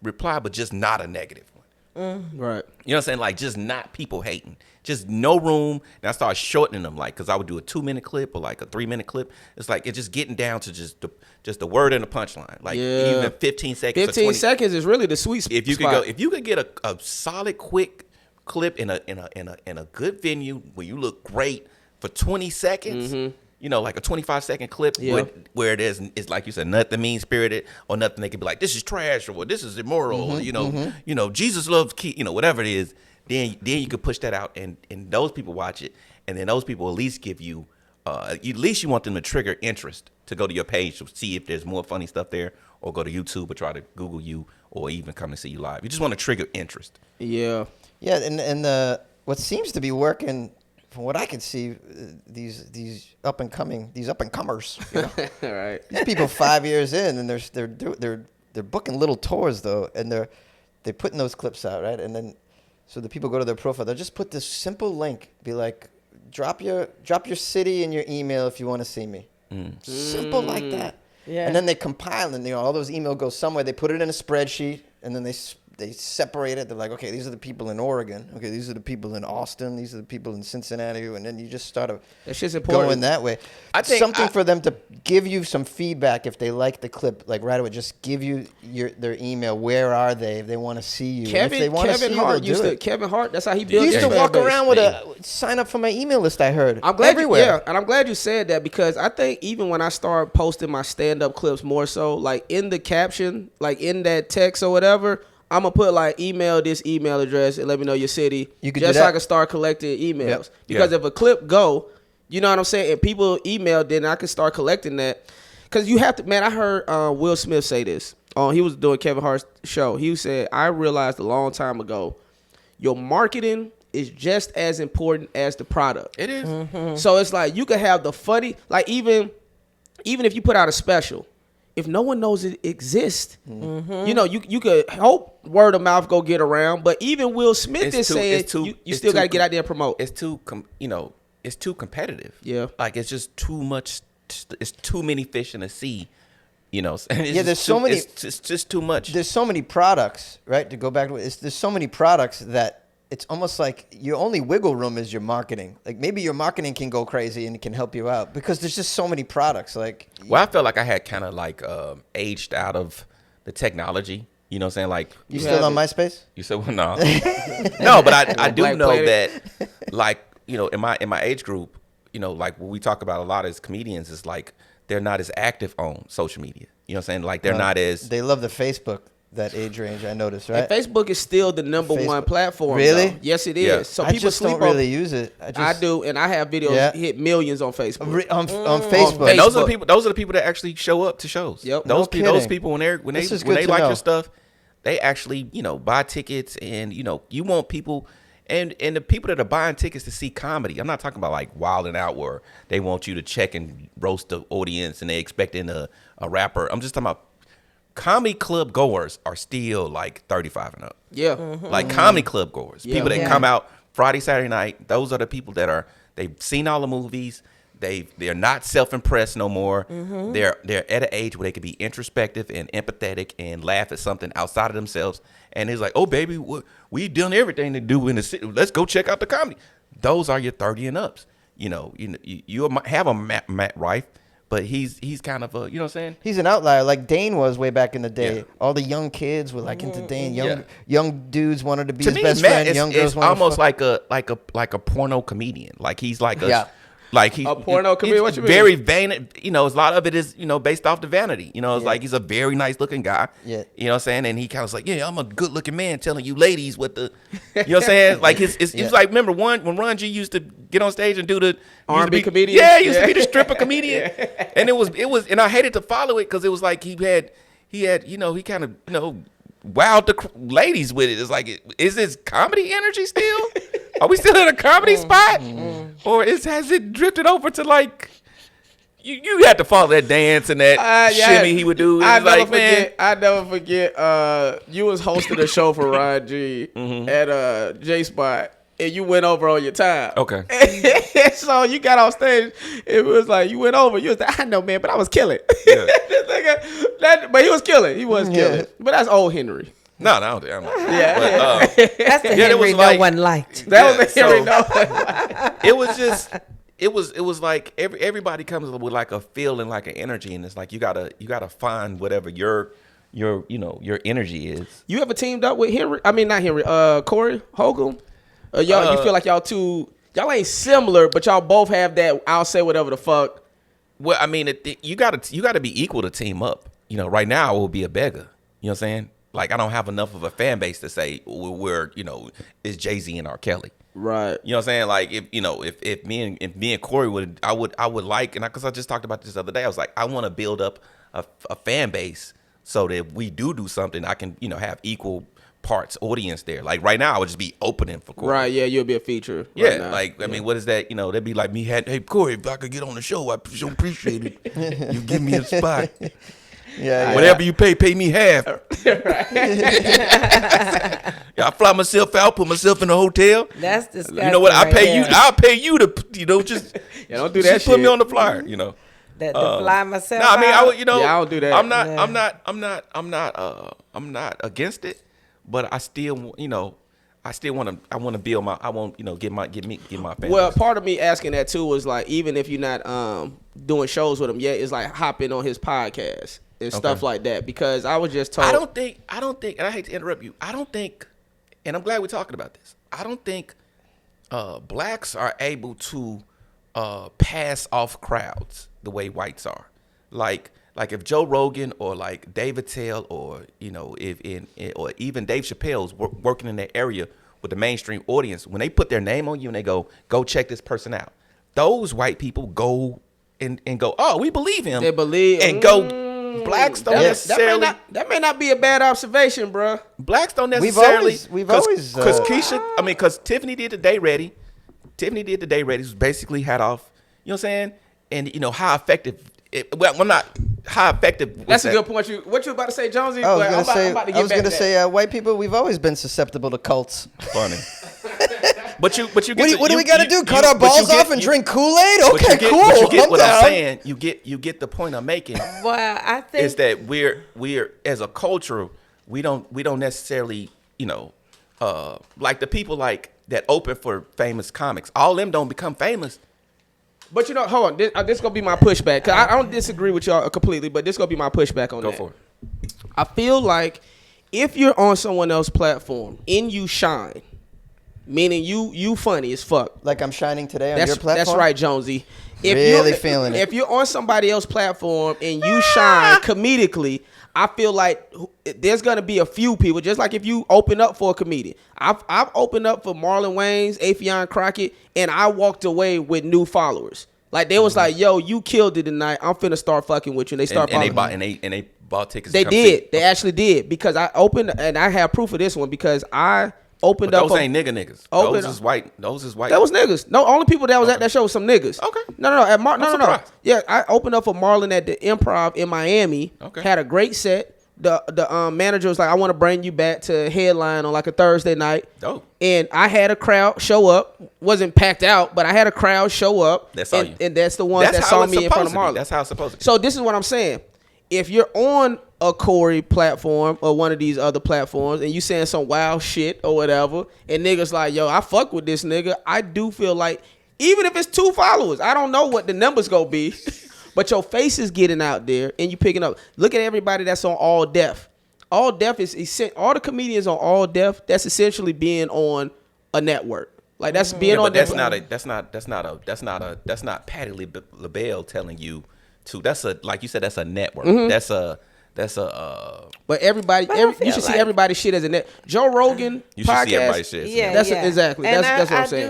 reply, but just not a negative one. Right. You know what I'm saying? Like just not people hating. Just no room. And I started shortening them, like, because I would do a 2-minute clip or like a 3-minute clip. It's like it's just getting down to just the word and the punchline. Like even 15 seconds. 15 seconds is really the sweet spot. If you could get a solid, quick clip in a good venue where you look great for 20 seconds. You know, like a 25-second clip where it's like you said, nothing mean-spirited or nothing they can be like, this is trash or this is immoral or, you know, Jesus loves whatever it is. Then you could push that out and those people watch it, and then those people at least give you at least you want them to trigger interest to go to your page to see if there's more funny stuff there, or go to YouTube or try to Google you, or even come and see you live. You just want to trigger interest. Yeah, and what seems to be working, from what I can see, these up and comers, you know? Right. These people 5 years in, and they're booking little tours though, and they're putting those clips out, right? And then so the people go to their profile, they'll just put this simple link, be like, drop your city and your email if you want to see me. Simple like that. Yeah. And then they compile, and all those emails go somewhere. They put it in a spreadsheet, and then they separate it. They're like, okay, these are the people in Oregon. Okay, these are the people in Austin. These are the people in Cincinnati. And then you just start going that way. I think something for them to give you some feedback if they like the clip, like right away. Just give you their email. Where are they? If they want to see you. If they want to see you, Kevin Hart. That's how he built. He used to walk around with sign up for my email list. I heard. I'm glad everywhere. And I'm glad you said that, because I think even when I started posting my stand-up clips more so, like in the caption, like in that text or whatever, I'm going to put like email this email address and let me know your city, just so I can start collecting emails. Yep. Because if a clip go, you know what I'm saying, and people email, then I can start collecting that. Because you have to, man, I heard Will Smith say this. He was doing Kevin Hart's show. He said, I realized a long time ago, your marketing is just as important as the product. It is. Mm-hmm. So it's like you could have the funny, like even if you put out a special, if no one knows it exists, you know, you could hope word of mouth go get around. But even Will Smith is saying you still got to get out there and promote. It's too competitive. Yeah, like it's just too much. It's too many fish in the sea. You know, there's so many. It's just too much. There's so many products, right? To go back to it, there's so many products that it's almost like your only wiggle room is your marketing. Like maybe your marketing can go crazy and it can help you out because there's just so many products. Like, well, I felt like I had kind of like aged out of the technology. You know what I'm saying? Like, you still on MySpace? You said, well, no, no, but I do know that, like, you know, in my age group, you know, like what we talk about a lot as comedians is like they're not as active on social media. You know what I'm saying? Like they're not as. They love the Facebook. That age range, I noticed, right? And Facebook is still the number one platform. Really? Though. Yes, it is. Yeah. So I people just don't really use it. I do, and I have videos hit millions on Facebook. On Facebook. And those are the people that actually show up to shows. Yep. Those people when they like your stuff, they actually buy tickets, and you want people. And the people that are buying tickets to see comedy, I'm not talking about like Wildin' Out where they want you to check and roast the audience and they expecting a rapper. I'm just talking about comedy club goers are still like 35 and up. Yeah. Like comedy club goers. People that come out Friday, Saturday night, those are the people that they've seen all the movies. They're not self-impressed no more. They're at an age where they can be introspective and empathetic and laugh at something outside of themselves. And it's like, oh, baby, we done everything to do in the city. Let's go check out the comedy. Those are your 30 and ups. You have a Matt Rife, but he's kind of a, you know what I'm saying? He's an outlier, like Dane was way back in the day. Yeah. All the young kids were like into Dane. Young dudes wanted to be his best friend. Young girls wanted almost like a porno comedian. Like he's like like he's a porno comedian. What you mean? Very vain. A lot of it is based off the vanity. It's like he's a very nice looking guy. Yeah. You know what I'm saying? And he kind of like, I'm a good looking man telling you ladies what the, you know what I'm saying? Like it was like, remember when Ron G used to get on stage and do the R&B comedian? Yeah, he used to be the stripper comedian. And it was, and I hated to follow it because it was like he had, he kind of, wowed the ladies with it. It's like, is this comedy energy still? Are we still in a comedy spot, or has it drifted over to like? You had to follow that dance and that shimmy he would do. I never forget. You was hosting a show for Ryan G at J Spot, and you went over on your time. Okay. So you got on stage. It was like you went over. You was like, I know, man, but I was killing. Yeah. But he was killing. He was killing. But that's old Henry. No, I don't think. Yeah. But, That's the Yeah, it Henry was like- no one liked. That was the Henry. so- it was just it was like everybody comes with like a feeling, like an energy, and it's like you gotta find whatever your energy is. You ever teamed up with Henry? I mean, not Henry. Corey Holcomb. Y'all, you feel like y'all ain't similar, but y'all both have that. I'll say whatever the fuck. Well, I mean, you gotta be equal to team up. Right now I will be a beggar. You know what I'm saying? Like, I don't have enough of a fan base to say we're it's Jay-Z and R. Kelly. Right. You know what I'm saying? Like, if me and Corey would like, and because I just talked about this the other day, I was like, I want to build up a fan base so that if we do something, I can have equal parts audience there. Like right now, I would just be opening for Corey. Right. Yeah, you'll be a feature. Yeah. Right now. Like, I mean, what is that? That'd be like me hey Corey, if I could get on the show, I sure appreciate it. You give me a spot. Yeah. Whatever you pay me half. Yeah, I fly myself out, put myself in a hotel. That's disgusting. You know what? I'll pay you to just don't do that just put shit. me on the flyer. To fly myself. No, I mean, out. Yeah, I don't do that. I'm not against it, but I still want to build my. I want get my family. Well, part of me asking that too was like, even if you're not doing shows with him yet, it's like hopping on his podcast and stuff like that. Because I was just told. I don't think, and I hate to interrupt you. I don't think, and I'm glad we're talking about this. I don't think blacks are able to pass off crowds the way whites are. Like if Joe Rogan or like Dave Attell or or even Dave Chappelle's working in that area with the mainstream audience, when they put their name on you and they go check this person out, those white people go and go, oh, we believe him. They believe and go. Blacks don't necessarily. That may not be a bad observation, bro. Blacks don't necessarily. We've always because Keisha. I mean, because Tiffany did the Day Ready. Tiffany did the Day Ready. Was basically hat off. You know what I'm saying? And how effective. Not how effective. That's a good point. What you about to say, Jonesy? I was I'm going to say white people. We've always been susceptible to cults. Funny. But you get what do we got to do? Cut our balls off and drink Kool-Aid? Okay, cool. But you get what I'm down. saying. You get the point I'm making. Well, I think is that we're as a culture, we don't necessarily like the people like that open for famous comics. All them don't become famous. But hold on. This gonna be my pushback. Cause I don't disagree with y'all completely, but this gonna be my pushback on that. Go for it. I feel like if you're on someone else's platform and you shine, meaning you funny as fuck. Like I'm shining today on your platform? That's right, Jonesy. Really feeling it. If you're on somebody else's platform and you shine comedically, I feel like there's gonna be a few people. Just like if you open up for a comedian, I've opened up for Marlon Wayans, Affion Crockett, and I walked away with new followers. Like they was like, "Yo, you killed it tonight. I'm finna start fucking with you." And they start and they bought tickets. They to come did. See. They actually did because I opened and I have proof of this one because I opened up. Those ain't niggas. Those is white. That was niggas. No, only people that was at that show was some niggas. Okay. No. At no. surprised. Yeah, I opened up for Marlon at the Improv in Miami. Okay. Had a great set. The manager was like, I want to bring you back to headline on like a Thursday night. Dope. And I had a crowd show up. Wasn't packed out, but I had a crowd show up. That saw you. And that's the ones that saw me in front of Marlon. That's how it's supposed to be. So this is what I'm saying. If you're on a Corey platform or one of these other platforms and you saying some wild shit or whatever, and niggas like, yo, I fuck with this nigga, I do feel like, even if it's 2 followers, I don't know what the numbers gonna be, but your face is getting out there and you picking up. Look at everybody that's on All Def. All Def is all the comedians on All Def. That's essentially being on a network. Like that's being on. But that's not Patti LaBelle telling you to. That's a, like you said, that's a network. That's a. But everybody, you should see everybody's shit as a net. Joe Rogan you should podcast. see everybody's shit. Yeah, exactly. And That's what I'm saying.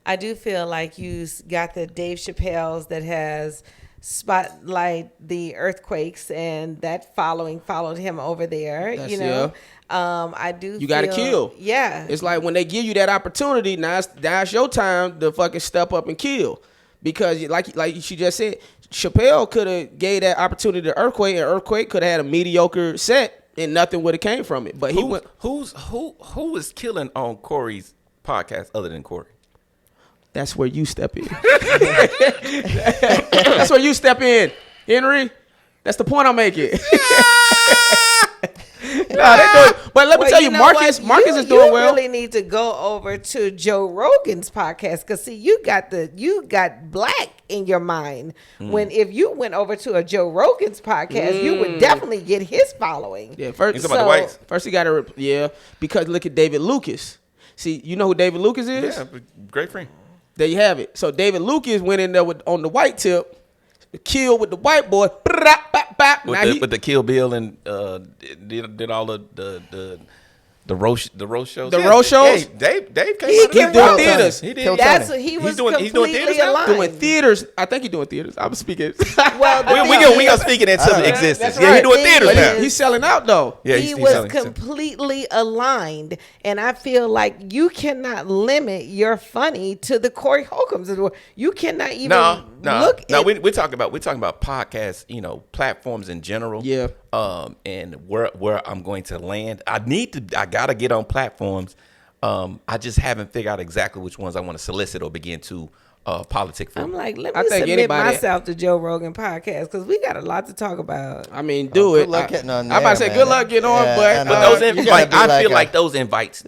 I do feel like you got the Dave Chappelle's that has spotlight the earthquakes, and that followed him over there. That's, you know, I do. You got to kill. Yeah, It's like when they give you that opportunity, now it's your time to fucking step up and kill. Because like she just said, Chappelle could have gave that opportunity to Earthquake, and Earthquake could have had a mediocre set, and nothing would have came from it. But who is killing on Corey's podcast other than Corey? That's where you step in. That's where you step in, Henry. That's the point I'm making. But let me tell you, Marcus is doing you well. You really need to go over to Joe Rogan's podcast, because see, you got black in your mind. If you went over to a Joe Rogan's podcast, you would definitely get his following. Yeah, first about the whites. First you got to because look at David Lucas. See, you know who David Lucas is? Yeah, great friend. There you have it. So David Lucas went in there on the white tip, killed with the white boy. With the Kill Bill and did all the roast shows. The roast shows? Hey, Dave came He out of keep there. doing theaters. He did. Kill That's Tony. what he was doing completely theaters now? aligned. Doing theaters. I think he's doing theaters. I'm speaking. Well, We gonna speak it into existence. That's Yeah, right. he doing theaters Thing now. is- He's selling out though. Yeah, he he's was selling. completely aligned, and I feel like you cannot limit your funny to the Corey Holcombs. You cannot even look. We're talking about podcast, platforms in general. Yeah. And where I'm going to land. I gotta get on platforms. I just haven't figured out exactly which ones I want to solicit or begin to politic for. I'm like, let I me think submit anybody- myself to Joe Rogan podcast, because we got a lot to talk about. I mean, do it. Good luck getting on I'm about to say there, good man. luck getting on, Yeah, but I know. But those You gotta be I feel like like those invites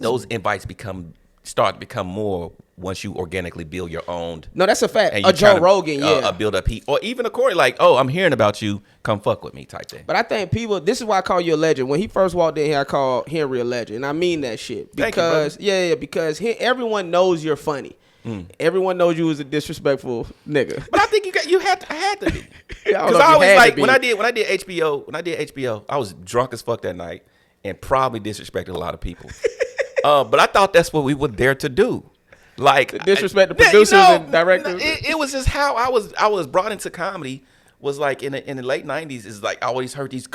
start to become more once you organically build your own. no, that's a fact. And A you try Joe to, Rogan, yeah. build up heat, or even a Corey, like, oh, I'm hearing about you, come fuck with me, type thing. But I think this is why I call you a legend. When he first walked in here, I called Henry a legend. And I mean that shit. Thank you, Because, brother. because everyone knows you're funny. Everyone knows you as a disrespectful nigga. But I think I had to be. I don't Because know if I you always had to like be. when I did HBO, I was drunk as fuck that night and probably disrespected a lot of people. But I thought that's what we were there to do. Like disrespect the producers and directors. It was just how I was brought into comedy. Was like in the late '90s. Is like I always heard these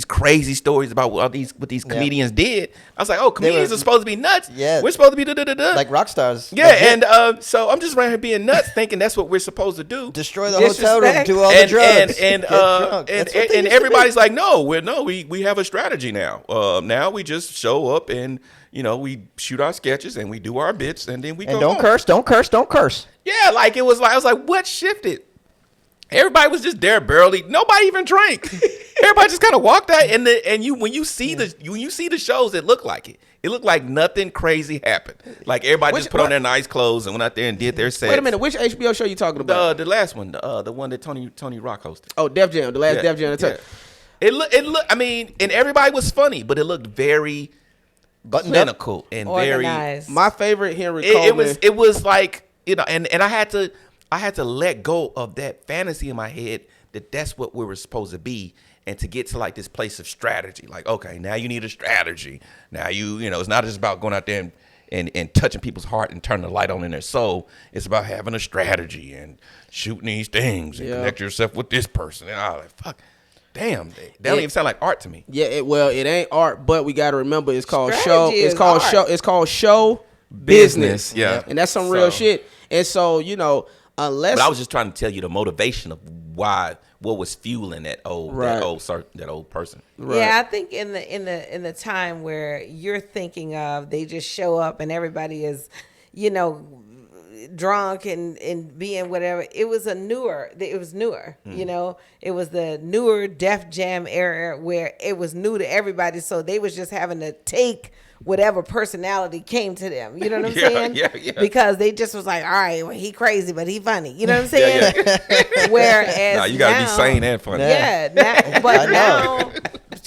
crazy stories about what these comedians did. I was like, oh, comedians are supposed to be nuts. Yeah. We're supposed to be da-da-da-da. Like rock stars. Yeah, Legit. and so I'm just around here being nuts, thinking that's what we're supposed to do. Destroy the hotel room, Disrespect. do all the drugs. And Get drunk. That's what they used to everybody's do. like, we have a strategy now. Now we just show up and we shoot our sketches and we do our bits and then we And go don't home. curse, don't curse, don't curse. Yeah, like I was like, what shifted? Everybody was just there barely. Nobody even drank. Everybody just kind of walked out, and when you see the shows, it looked like it. It looked like nothing crazy happened. Like everybody just put on their nice clothes and went out there and did their set. Wait a minute. Which HBO show you talking about? The last one, the one that Tony Rock hosted. Oh, Def Jam. The last Def Jam. Yeah. It looked. I mean, and everybody was funny, but it looked very Buttoned up. clinical and very. Organized. My favorite Henry Coleman. It was like and I had to let go of that fantasy in my head that that's what we were supposed to be, and to get to like this place of strategy. Like, okay, now you need a strategy. Now it's not just about going out there and touching people's heart and turning the light on in their soul. It's about having a strategy and shooting these things and connect yourself with this person. And I was like, fuck, damn, that don't even sound like art to me. Yeah, it ain't art, but we got to remember it's called Strategy show. is art. It's called show business. Yeah. And that's some real So- shit. And so, unless But I was just trying to tell you the motivation of what was fueling that old person. Right. Yeah, I think in the time where you're thinking of, they just show up and everybody is, drunk and being whatever. It was newer. It was the newer Def Jam era where it was new to everybody. So they was just having to take whatever personality came to them. You know what I'm saying? Yeah. Because they just was like, all right, well, he crazy, but he funny. You know what I'm saying? Whereas Nah, you gotta be now- sane and funny. Yeah, now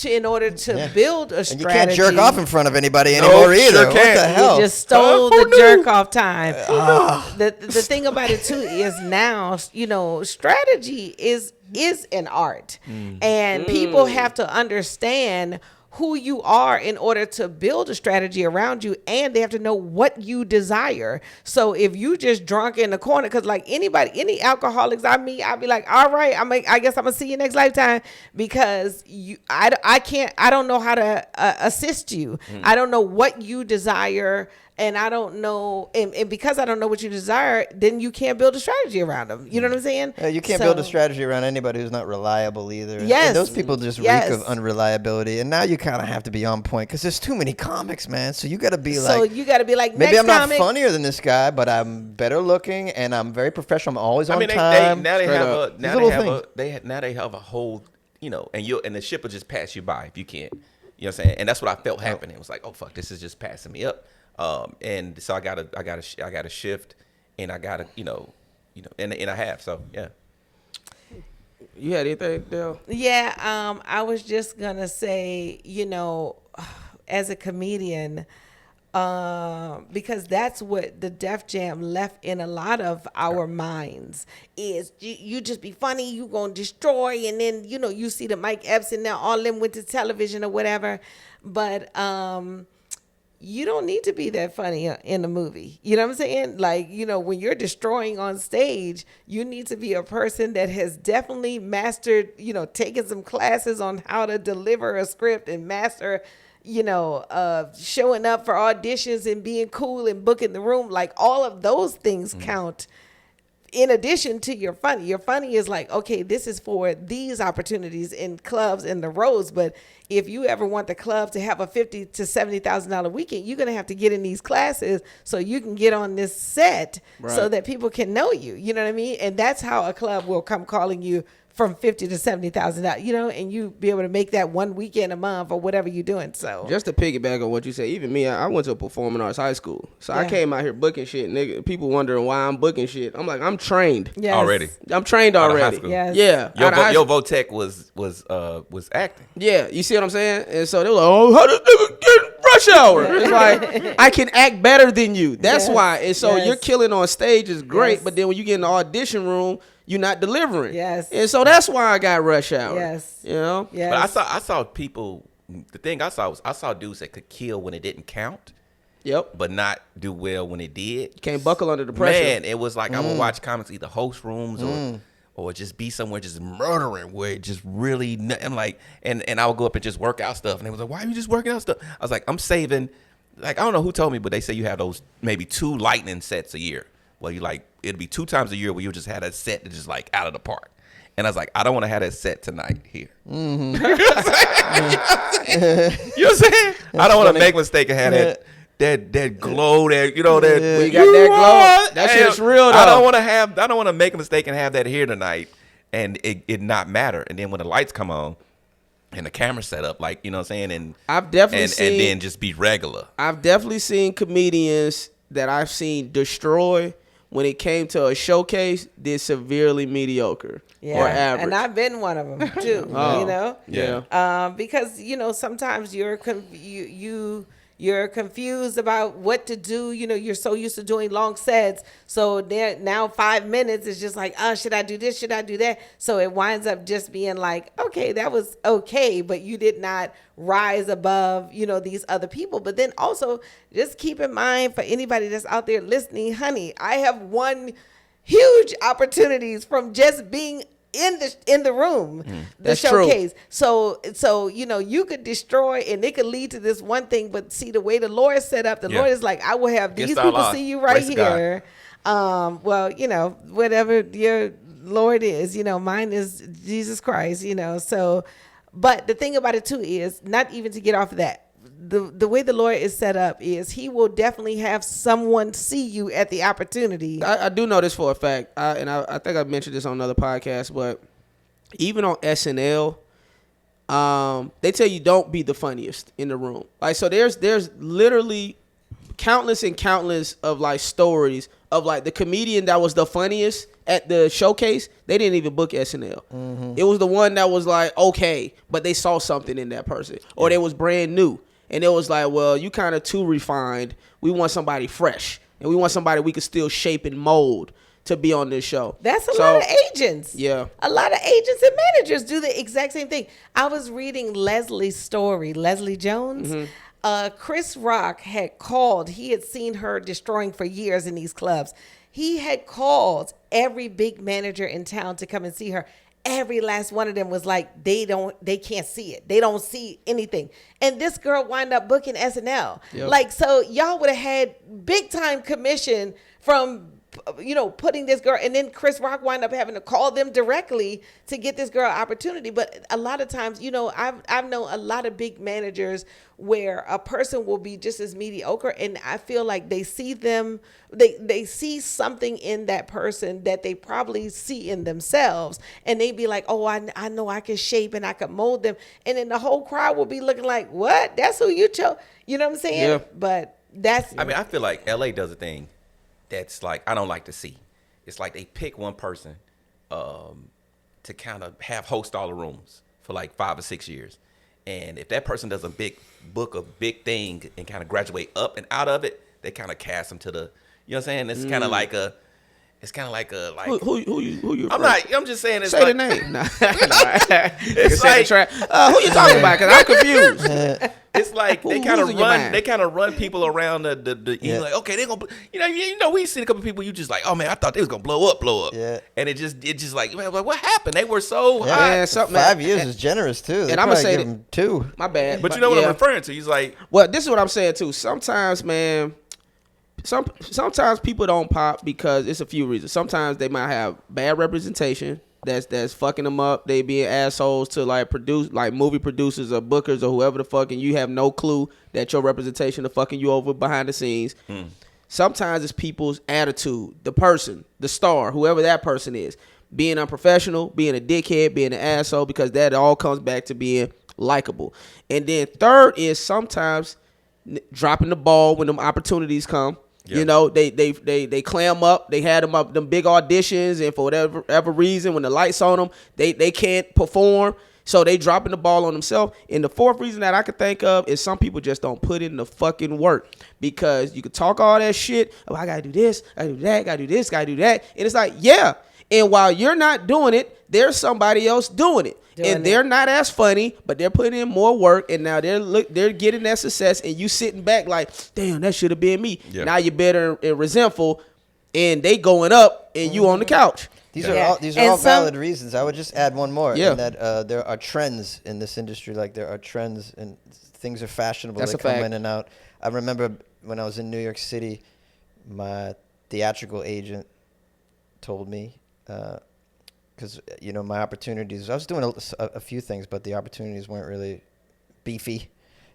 in order to build a And strategy, you can't jerk off in front of anybody anymore either. sure What can't. the hell? you just stole the jerk off time. The thing about it too is now, strategy is an art, and people have to understand who you are in order to build a strategy around you, and they have to know what you desire. So if you just drunk in the corner, because like any alcoholics I meet, I'll be like, all right, I guess I'm gonna see you next lifetime, because I don't know how to assist you. I don't know what you desire. And I don't know, and because I don't know what you desire, then you can't build a strategy around them. You know what I'm saying? You can't build a strategy around anybody who's not reliable either. Yes. And those people just reek of unreliability. And now you kind of have to be on point because there's too many comics, man. So you got to be like, maybe I'm not comic. funnier than this guy, but I'm better looking and I'm very professional. I'm always on time. Now they have a whole, and the ship will just pass you by if you can't. You know what I'm saying? And that's what I felt happening. It was like, oh fuck, this is just passing me up. And so I gotta shift, and I gotta, and I have. So yeah. You had anything, Dale? Yeah. I was just gonna say, as a comedian, because that's what the Def Jam left in a lot of our minds is you just be funny, you gonna destroy, and then you see the Mike Epps and now all them went to television or whatever, but you don't need to be that funny in a movie. You know what I'm saying? Like, when you're destroying on stage, you need to be a person that has definitely mastered, taken some classes on how to deliver a script and master, showing up for auditions and being cool and booking the room. Like, all of those things count. In addition to your funny is like, okay, this is for these opportunities in clubs and the roads. But if you ever want the club to have a $50,000 to $70,000 weekend, you're gonna have to get in these classes so you can get on this set, so that people can know you. You know what I mean? And that's how a club will come calling you from $50,000 to $70,000, and you be able to make that one weekend a month or whatever you're doing. So just to piggyback on what you said, even me, I went to a performing arts high school, so I came out here booking shit. Nigga, people wondering why I'm booking shit. I'm like, I'm trained already. I'm trained already. Yes. Yeah. Your Votech was acting. Yeah, you see what I'm saying? And so they were like, oh, how this nigga get rush hour? It's like, I can act better than you. That's why. And so you're killing on stage is great, but then when you get in the audition room, you're not delivering. Yes. And so that's why I got rush hour. Yes. Yes. But I saw people, the thing I saw dudes that could kill when it didn't count. Yep. But not do well when it did. You can't buckle under the pressure. Man, it was like I would watch comics either host rooms or just be somewhere just murdering where it just really, I'm like, and I would go up and just work out stuff. And they was like, why are you just working out stuff? I was like, I'm saving, like, I don't know who told me, but they say you have those maybe 2 lightning sets a year. Well, it'll be 2 times a year where you just have a set that's just like out of the park. And I was like, I don't want to have that set tonight here. Mm-hmm. You know what I'm saying? I don't want to make a mistake and have that glow, that that when you got that glow, that shit's real though. I don't want to make a mistake and have that here tonight and it not matter. And then when the lights come on and the camera set up, like, you know what I'm saying? And I've definitely seen, and then just be regular. I've definitely seen comedians that I've seen destroy when it came to a showcase, did severely mediocre or average. And I've been one of them too. Because sometimes you're confused about what to do. You're so used to doing long sets. So now 5 minutes is just like, oh, should I do this? Should I do that? So it winds up just being like, okay, that was okay, but you did not rise above, these other people. But then also just keep in mind, for anybody that's out there listening, honey, I have won huge opportunities from just being in the room, the showcase. True. So you could destroy and it could lead to this one thing, but see the way the Lord set up, the Lord is like, I will have these people see you right here. Whatever your Lord is, mine is Jesus Christ, so, but the thing about it too is, not even to get off of that, the way the Lord is set up is he will definitely have someone see you at the opportunity. I do know this for a fact, I think I mentioned this on another podcast, but even on SNL, they tell you don't be the funniest in the room. Like, so there's literally countless and countless of like stories of like the comedian that was the funniest at the showcase, they didn't even book SNL. Mm-hmm. It was the one that was like, okay, but they saw something in that person, or they was brand new. And it was like, well, you kind of too refined. We want somebody fresh, and we want somebody we could still shape and mold. to be on this show. That's a lot of agents. Yeah. A lot of agents and managers do the exact same thing. I was reading Leslie's story, Leslie Jones. Chris Rock had called. He had seen her destroying for years in these clubs. He had called every big manager in town to come and see her. Every last one of them was like, they can't see it. They don't see anything. And this girl wound up booking SNL. Yep. Like, so y'all would have had big time commission from, putting this girl, and then Chris Rock wound up having to call them directly to get this girl opportunity. But a lot of times, I've known a lot of big managers where a person will be just as mediocre, and I feel like they see them, they see something in that person that they probably see in themselves, and they be like, oh, I know I can shape and I can mold them, and then the whole crowd will be looking like, what? That's who you chose? You know what I'm saying? Yeah. But that's. I mean, I feel like LA does a thing that's like I don't like to see. It's like they pick one person to kind of have host all the rooms for like 5 or 6 years. And if that person does a big thing and kind of graduate up and out of it, they kind of cast them to the, you know what I'm saying? It's kind of like a, Who you? I'm just saying it's say like, the name. Nah. It's like, who you talking about? Because I'm confused. it's like they Who's kind of in your run, mind? they kind of run people around you're like, okay, they're gonna, we seen a couple people, you just like, oh man, I thought they was gonna blow up. Yeah. And it just like, man, what happened? They were so Yeah. hot. Man, something. 5 years is generous too. They and I'ma probably say give that- him 2. My bad. But you know what yeah. I'm referring to? He's like, Well, this is what I'm saying too. Sometimes, man, sometimes people don't pop because it's a few reasons. Sometimes they might have bad representation that's fucking them up. They being assholes to like movie producers or bookers or whoever the fuck, and you have no clue that your representation is fucking you over behind the scenes. Sometimes it's people's attitude, the person, the star, whoever that person is, being unprofessional, being a dickhead, being an asshole, because that all comes back to being likable. And then third is sometimes dropping the ball when them opportunities come. Yeah. They clam up. They had them big auditions, and for whatever reason, when the lights on them, they can't perform. So they dropping the ball on themselves. And the fourth reason that I could think of is some people just don't put in the fucking work, because you could talk all that shit. Oh, I gotta do this, I gotta do that, gotta do this, gotta do that, and it's like, yeah. And while you're not doing it, there's somebody else doing it. They're not as funny, but they're putting in more work, and now they're getting that success, and you sitting back like, damn, that should have been me. Yeah. Now you're bitter and resentful, and they going up, and you on the couch. These Yeah. are all valid reasons. I would just add one more. Yeah. In that there are trends in this industry. Like there are trends and things are fashionable. That's They a come fact. in and out. I remember when I was in New York City, my theatrical agent told me, because my opportunities. I was doing a few things, but the opportunities weren't really beefy.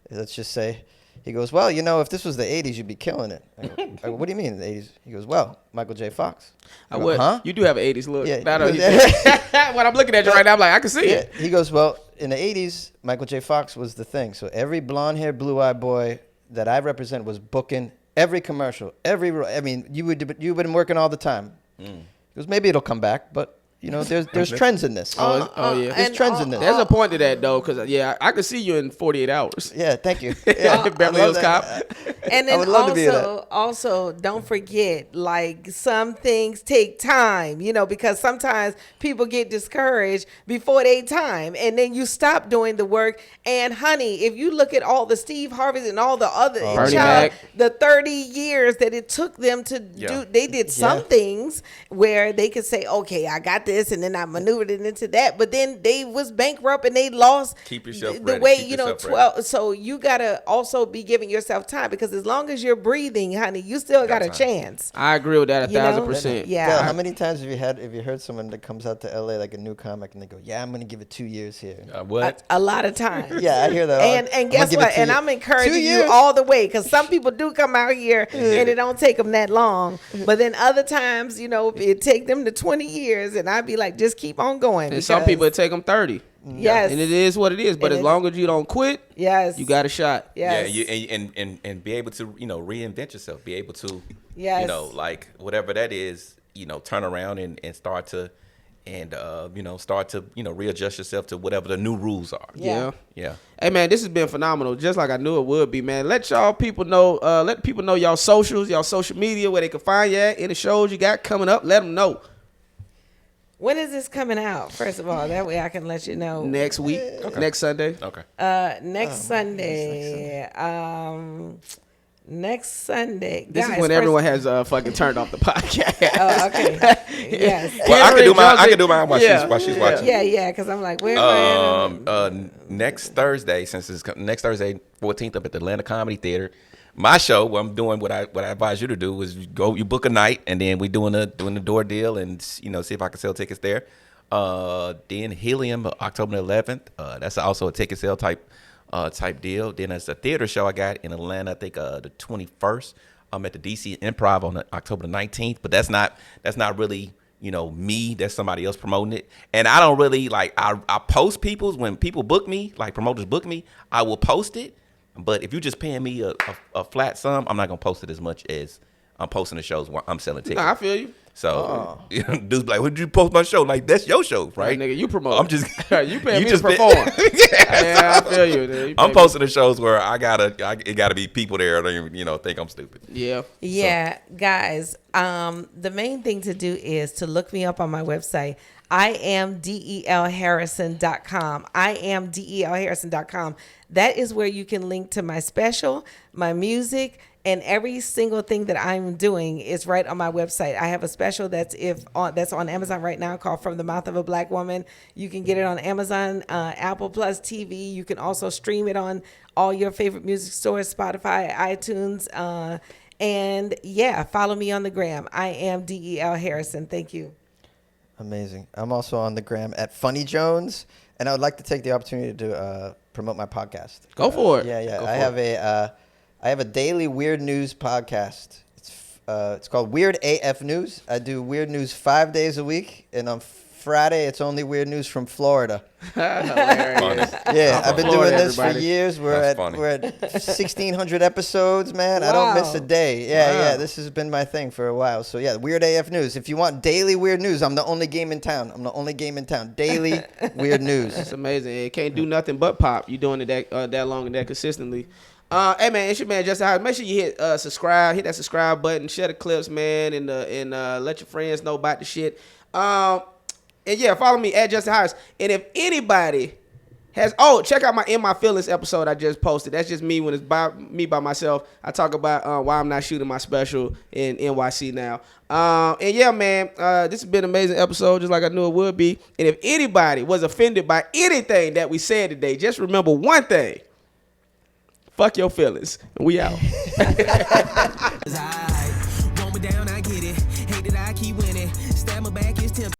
Let's just say. He goes, well, if this was the 80s, you'd be killing it. I go, what do you mean the 80s? He goes, well, Michael J. Fox. I go, would. huh? You do have an 80s look. Yeah. When I'm looking at you right now, I'm like, I can see Yeah. it. He goes, well, in the 80s, Michael J. Fox was the thing. So every blonde-haired, blue-eyed boy that I represent was booking every commercial, you would have been working all the time. He goes, maybe it'll come back, but there's trends in this. Oh, yeah. There's trends in this. There's a point to that, though, because, I could see you in 48 hours. Yeah, thank you. Yeah, Beverly I Hills love Cop. that. And I then would love to be in that. also, don't forget, like, some things take time, because sometimes people get discouraged before they time, and then you stop doing the work. And honey, if you look at all the Steve Harveys and all the other Bernie Mac. the 30 years that it took them to do, they did some things where they could say, okay, I got this, and then I maneuvered it into that, but then they was bankrupt and they lost. Keep yourself the ready. way Keep you know yourself 12. So you gotta also be giving yourself time, because as long as you're breathing, honey, you still got a time. chance. I agree with that 1,000%. Yeah. Del, how many times have you heard someone that comes out to LA like a new comic and they go, yeah, I'm going to give it 2 years here. What? A lot of times. Yeah, I hear that. And I'm guess gonna give it what? 2 And years. I'm encouraging 2 you years? all the way, because some people do come out here and it don't take them that long. But then other times, it take them to 20 years, and I'd be like, just keep on going. And some people, it take them 30. Yes. And it is what it is. But And as it- long as you don't quit, Yes. you got a shot. Yes. Yeah, and be able to reinvent yourself. Be able to Yes. like whatever that is, turn around and start to and start to readjust yourself to whatever the new rules are. Yeah. Yeah. Hey man, this has been phenomenal. Just like I knew it would be, man. Let people know y'all socials, y'all social media, where they can find you at, any shows you got coming up. Let them know. When is this coming out? First of all, that way I can let you know. Next week, next Sunday. Okay. Next Sunday. Next Sunday. This Guys, is when everyone has fucking turned off the podcast. Oh, okay. Yes. Well, I can do mine while Yeah. she's watching. Yeah, because I'm like, where am I? Next Thursday, since it's next Thursday, 14th, up at the Atlanta Comedy Theater. My show, what I'm doing, what I advise you to do is you book a night, and then we doing the door deal, and see if I can sell tickets there. Then Helium, October 11th. That's also a ticket sale type deal. Then there's a theater show I got in Atlanta, I think the 21st. I'm at the DC Improv on October the 19th, but that's not really me. That's somebody else promoting it. And I don't really I post people's when people book me, like promoters book me, I will post it. But if you're just paying me a flat sum, I'm not gonna post it as much as I'm posting the shows where I'm selling tickets. Nah, I feel you. So dudes be like, "Would you post my show?" Like, that's your show, right? Nigga, you promote. I'm just you paying me to perform. Yeah, I feel you. Dude. I'm posting the shows where it gotta be people there that even think I'm stupid. Yeah. Yeah, guys. The main thing to do is to look me up on my website. IamDelHarrison.com. IamDelHarrison.com. That is where you can link to my special, my music, and every single thing that I'm doing is right on my website. I have a special that's on Amazon right now called From the Mouth of a Black Woman. You can get it on Amazon, Apple Plus TV. You can also stream it on all your favorite music stores, Spotify, iTunes, and yeah, follow me on the gram. I am DEL Harrison. Thank you. Amazing. I'm also on the gram at Funny Jones, and I would like to take the opportunity to promote my podcast. Go for it. Yeah. I have a daily weird news podcast. It's called Weird AF News. I do weird news 5 days a week, and on Friday it's only weird news from Florida. Hilarious. Yeah, I've been doing Florida, this everybody. for years. We're at 1,600 episodes, man. Wow. I don't miss a day. Yeah, Wow. this has been my thing for a while. So yeah, Weird AF News. If you want daily weird news, I'm the only game in town. Daily weird news. That's amazing. It can't do nothing but pop. You doing it that long and that consistently. Hey man, it's your man Justin Howard. Make sure you hit subscribe, hit that subscribe button, share the clips, man, and let your friends know about the shit. And yeah, follow me at Justin Howard. And if anybody check out my In My Feelings episode I just posted. That's just me when it's by myself. I talk about why I'm not shooting my special in NYC now. And yeah, man, this has been an amazing episode, just like I knew it would be. And if anybody was offended by anything that we said today, just remember one thing. Fuck your feelings. And we out.